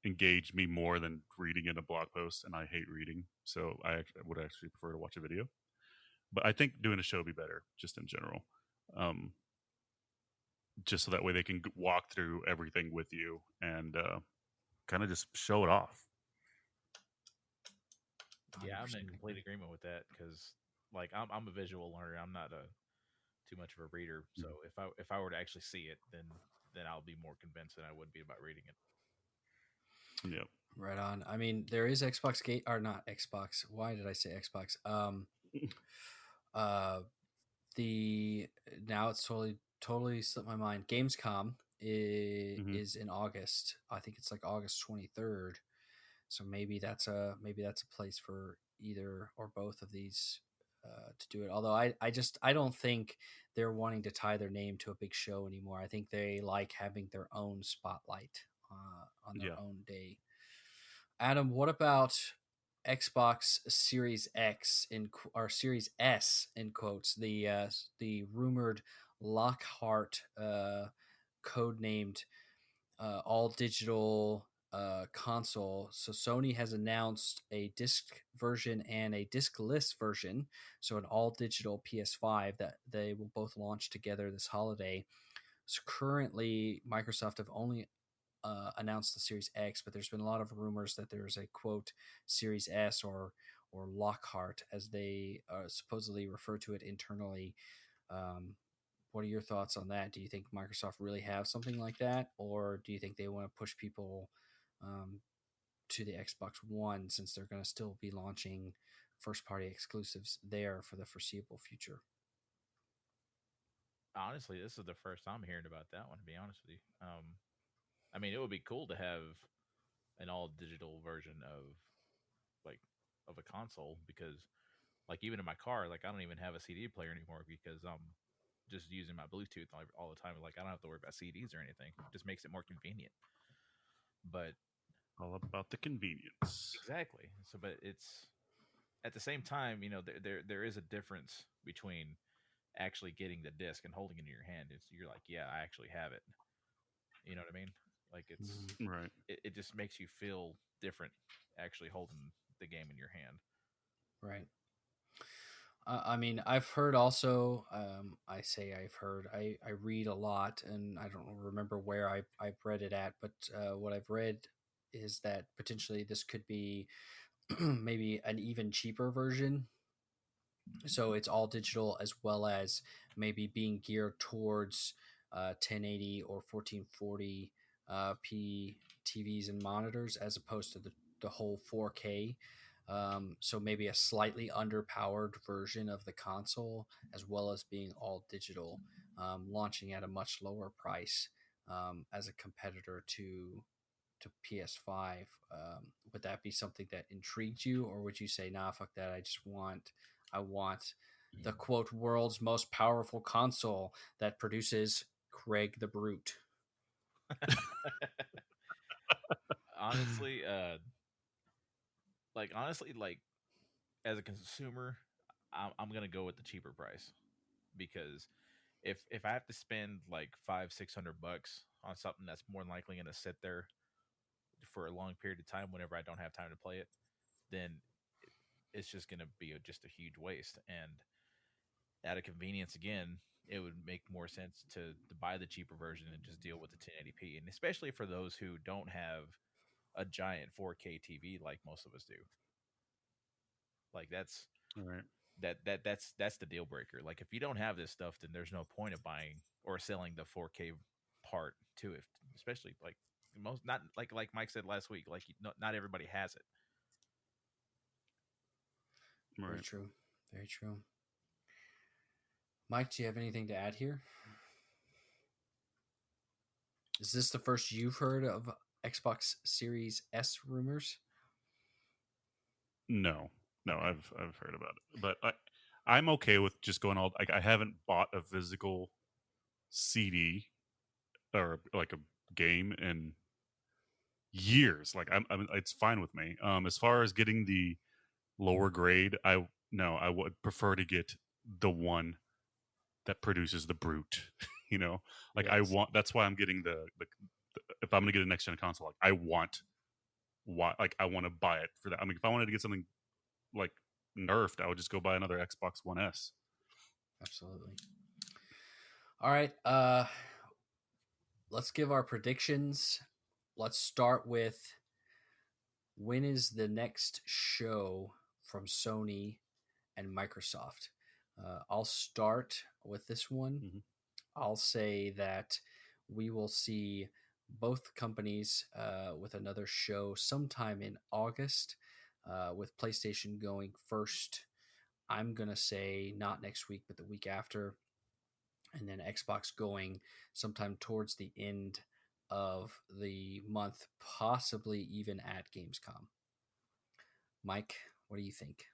engage me more than reading in a blog post, and I hate reading, so I would actually prefer to watch a video. But I think doing a show would be better, just in general, just so that way they can walk through everything with you and kind of just show it off. Yeah, I'm in complete agreement with that, because like I'm a visual learner. I'm not too much of a reader, so if I were to actually see it, then I'll be more convinced than I would be about reading it. Yep. Right on. I mean, there is Xbox Gate, or not Xbox. Why did I say Xbox? Now it's totally slipped my mind. Gamescom is in August. I think it's like August 23rd. So maybe that's a place for either or both of these to do it. Although I don't think they're wanting to tie their name to a big show anymore. I think they like having their own spotlight on their own day. Adam, what about Xbox Series X or Series S in quotes? The rumored Lockhart codenamed all digital console. So Sony has announced a disc version and a discless version, so an all digital PS5 that they will both launch together this holiday. So currently Microsoft have only announced the Series X, but there's been a lot of rumors that there's a quote Series S or Lockhart as they supposedly refer to it internally. What are your thoughts on that? Do you think Microsoft really have something like that, or do you think they want to push people to the Xbox One since they're going to still be launching first-party exclusives there for the foreseeable future? Honestly, this is the first I'm hearing about that one, to be honest with you. I mean, it would be cool to have an all digital version of a console, because like even in my car, like I don't even have a CD player anymore because I'm just using my Bluetooth all the time. Like I don't have to worry about CDs or anything. It just makes it more convenient. But all about the convenience. Exactly. So, but it's at the same time, there is a difference between actually getting the disc and holding it in your hand. You're like, yeah, I actually have it. You know what I mean? Like it's right. It just makes you feel different actually holding the game in your hand. Right. I mean, I've heard also, I read a lot, and I don't remember where I've read it at, but what I've read is that potentially this could be maybe an even cheaper version. So it's all digital as well as maybe being geared towards 1080 or 1440 p TVs and monitors as opposed to the whole 4K. So maybe a slightly underpowered version of the console, as well as being all digital, launching at a much lower price as a competitor to PS5. Would that be something that intrigued you, or would you say, nah, fuck that? I want the quote world's most powerful console that produces Craig the Brute. honestly, like as a consumer, I'm gonna go with the cheaper price, because if I have to spend like $500-600 on something that's more than likely gonna sit there for a long period of time whenever I don't have time to play it, then it's just gonna be just a huge waste. And out of convenience, again, it would make more sense to buy the cheaper version and just deal with the 1080p, and especially for those who don't have a giant 4K TV like most of us do. Like that's right. That's the deal breaker. Like if you don't have this stuff, then there's no point of buying or selling the 4K part to it. Especially like most, not like Mike said last week, like not everybody has it. Right. Very true. Very true. Mike, do you have anything to add here? Is this the first you've heard of Xbox Series S rumors? No, I've heard about it, but I'm okay with just going all. Like I haven't bought a physical CD or like a game in years. Like I'm it's fine with me. As far as getting the lower grade, I would prefer to get the one that produces the Brute. Like yes. That's why I'm getting the if I'm gonna get a next gen console, like I want to buy it for that. I mean, if I wanted to get something like nerfed, I would just go buy another Xbox One S. Absolutely. All right, let's give our predictions. Let's start with, when is the next show from Sony and Microsoft? I'll start with this one. Mm-hmm. I'll say that we will see both companies with another show sometime in August, with PlayStation going first. I'm going to say not next week, but the week after. And then Xbox going sometime towards the end of the month, possibly even at Gamescom. Mike, What do you think?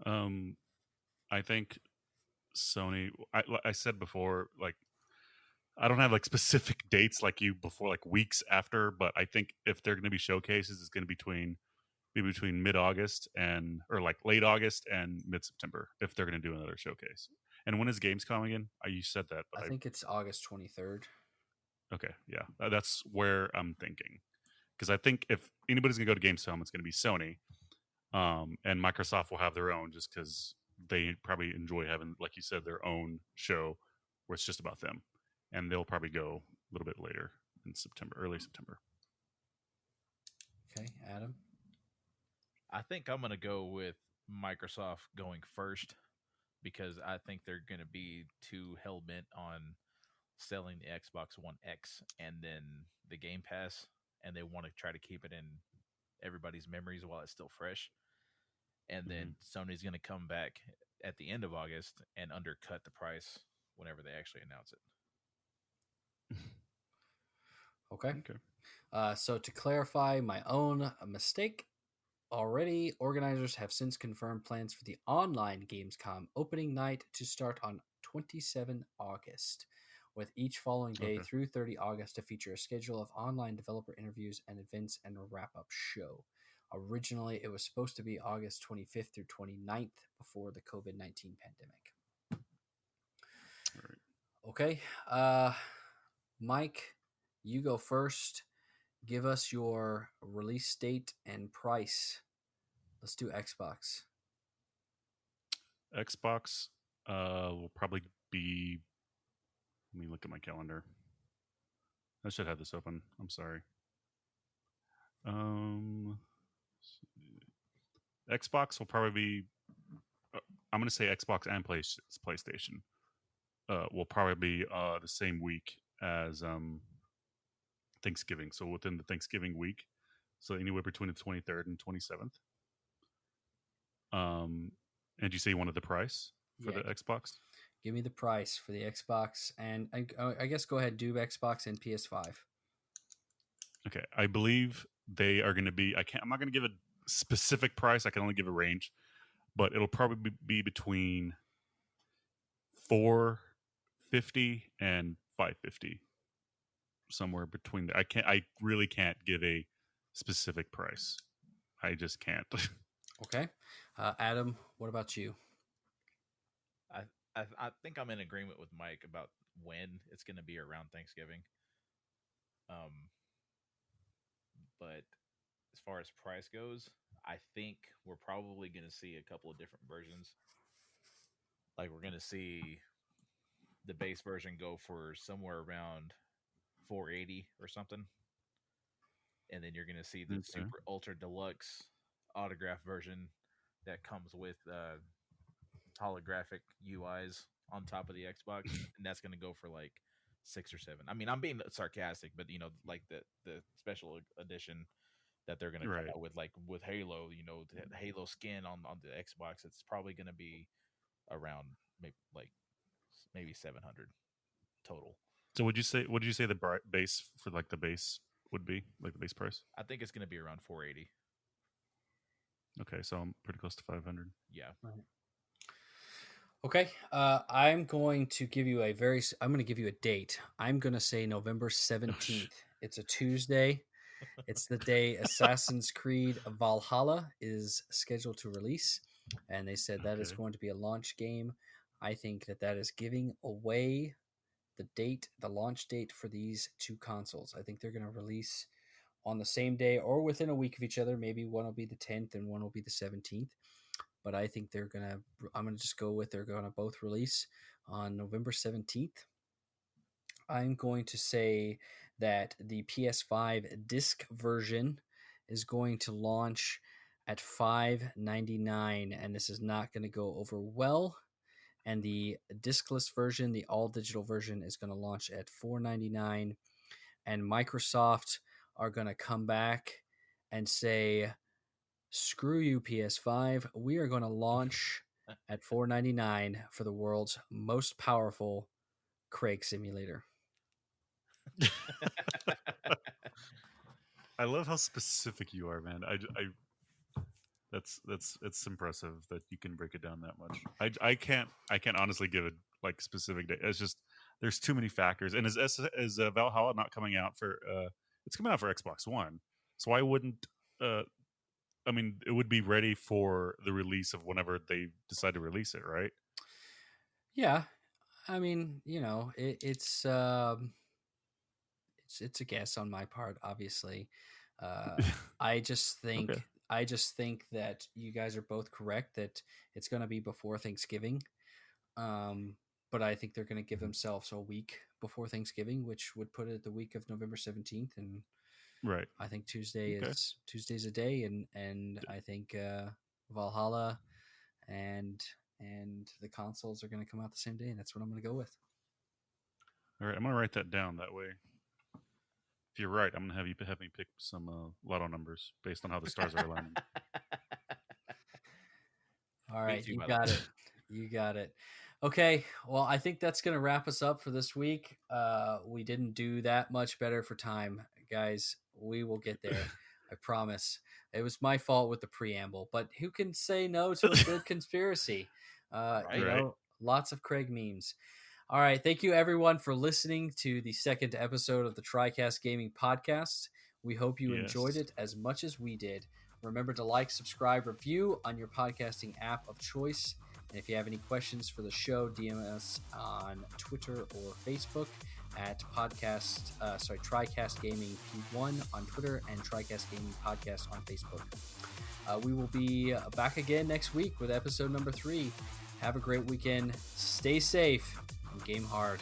I think Sony. I said before, like I don't have like specific dates like you before, like weeks after, but I think if they're going to be showcases, it's going to be between mid August and or like late August and mid September if they're going to do another showcase. And when is Gamescom again? You said that, but I think it's August 23rd. Okay, yeah, that's where I'm thinking because I think if anybody's going to go to Gamescom, it's going to be Sony, and Microsoft will have their own just because they probably enjoy having, like you said, their own show where it's just about them, and they'll probably go a little bit later in September, early September. Okay, Adam. I think I'm going to go with Microsoft going first because I think they're going to be too hell bent on selling the Xbox One X and then the Game Pass, and they want to try to keep it in everybody's memories while it's still fresh. And then Sony's going to come back at the end of August and undercut the price whenever they actually announce it. Okay. So to clarify my own mistake, already organizers have since confirmed plans for the online Gamescom opening night to start on 27 August, with each following day through 30 August to feature a schedule of online developer interviews and events and a wrap-up show. Originally, it was supposed to be August 25th through 29th before the COVID-19 pandemic. All right. Okay. Mike, you go first. Give us your release date and price. Let's do Xbox. Xbox will probably be. Let me look at my calendar. I should have this open. I'm sorry. Xbox will probably be. I'm going to say Xbox and PlayStation. Will probably be the same week as Thanksgiving. So within the Thanksgiving week, so anywhere between the 23rd and 27th. And you say you wanted the price for the Xbox? Give me the price for the Xbox, and I guess go ahead, do Xbox and PS5. Okay, I believe they are going to be. I'm not going to give a specific price. I can only give a range, but it'll probably be between $450 and $550, somewhere between there. I really can't give a specific price. I just can't. Okay, Adam, what about you? I think I'm in agreement with Mike about when it's going to be around Thanksgiving. But as far as price goes, I think we're probably going to see a couple of different versions. Like we're going to see the base version go for somewhere around $480 or something. And then you're going to see the super ultra deluxe autograph version that comes with holographic UIs on top of the Xbox, and that's going to go for like $6 or $7. I mean, I'm being sarcastic, but like the special edition that they're going to come out with, like with Halo, the Halo skin on the Xbox, it's probably going to be around maybe 700 total. So would you say the base for like the base would be like the base price? I think it's going to be around 480. Okay, so I'm pretty close to 500. Yeah. Right. Okay, I'm going to give you a date. I'm going to say November 17th. It's a Tuesday. It's the day Assassin's Creed Valhalla is scheduled to release, and they said that is going to be a launch game. I think that is giving away the launch date for these two consoles. I think they're going to release on the same day or within a week of each other. Maybe one will be the 10th and one will be the 17th. But I'm going to just go with they're going to both release on November 17th. I'm going to say that the PS5 disc version is going to launch at $599, and this is not going to go over well. And the discless version, the all digital version, is going to launch at $499. And Microsoft are going to come back and say, screw you, PS5. We are going to launch at $499 for the world's most powerful Craig simulator. I love how specific you are, man. It's impressive that you can break it down that much. I can't honestly give it like specific date. It's just there's too many factors. And is Valhalla not coming out for? It's coming out for Xbox One. So why wouldn't? I mean, it would be ready for the release of whenever they decide to release it, right? Yeah, I mean, it's a guess on my part, obviously. I just think Okay. that you guys are both correct that it's going to be before Thanksgiving. But I think they're going to give themselves a week before Thanksgiving, which would put it the week of November 17th. And right. I think Tuesday's a day. And I think Valhalla and the consoles are going to come out the same day. And that's what I'm going to go with. All right. I'm going to write that down that way. If you're right, I'm going to have me pick some lotto numbers based on how the stars are aligning. All right. You got it. You got it. Okay. Well, I think that's going to wrap us up for this week. We didn't do that much better for time, guys. We will get there. I promise. It was my fault with the preamble, but who can say no to a good conspiracy? Lots of Craig memes. All right. Thank you, everyone, for listening to the second episode of the Tricast Gaming Podcast. We hope you enjoyed it as much as we did. Remember to like, subscribe, review on your podcasting app of choice. And if you have any questions for the show, DM us on Twitter or Facebook at Tricast Gaming P1 on Twitter and Tricast Gaming Podcast on Facebook. We will be back again next week with episode number 3. Have a great weekend. Stay safe and game hard.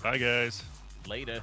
Bye, guys. Later.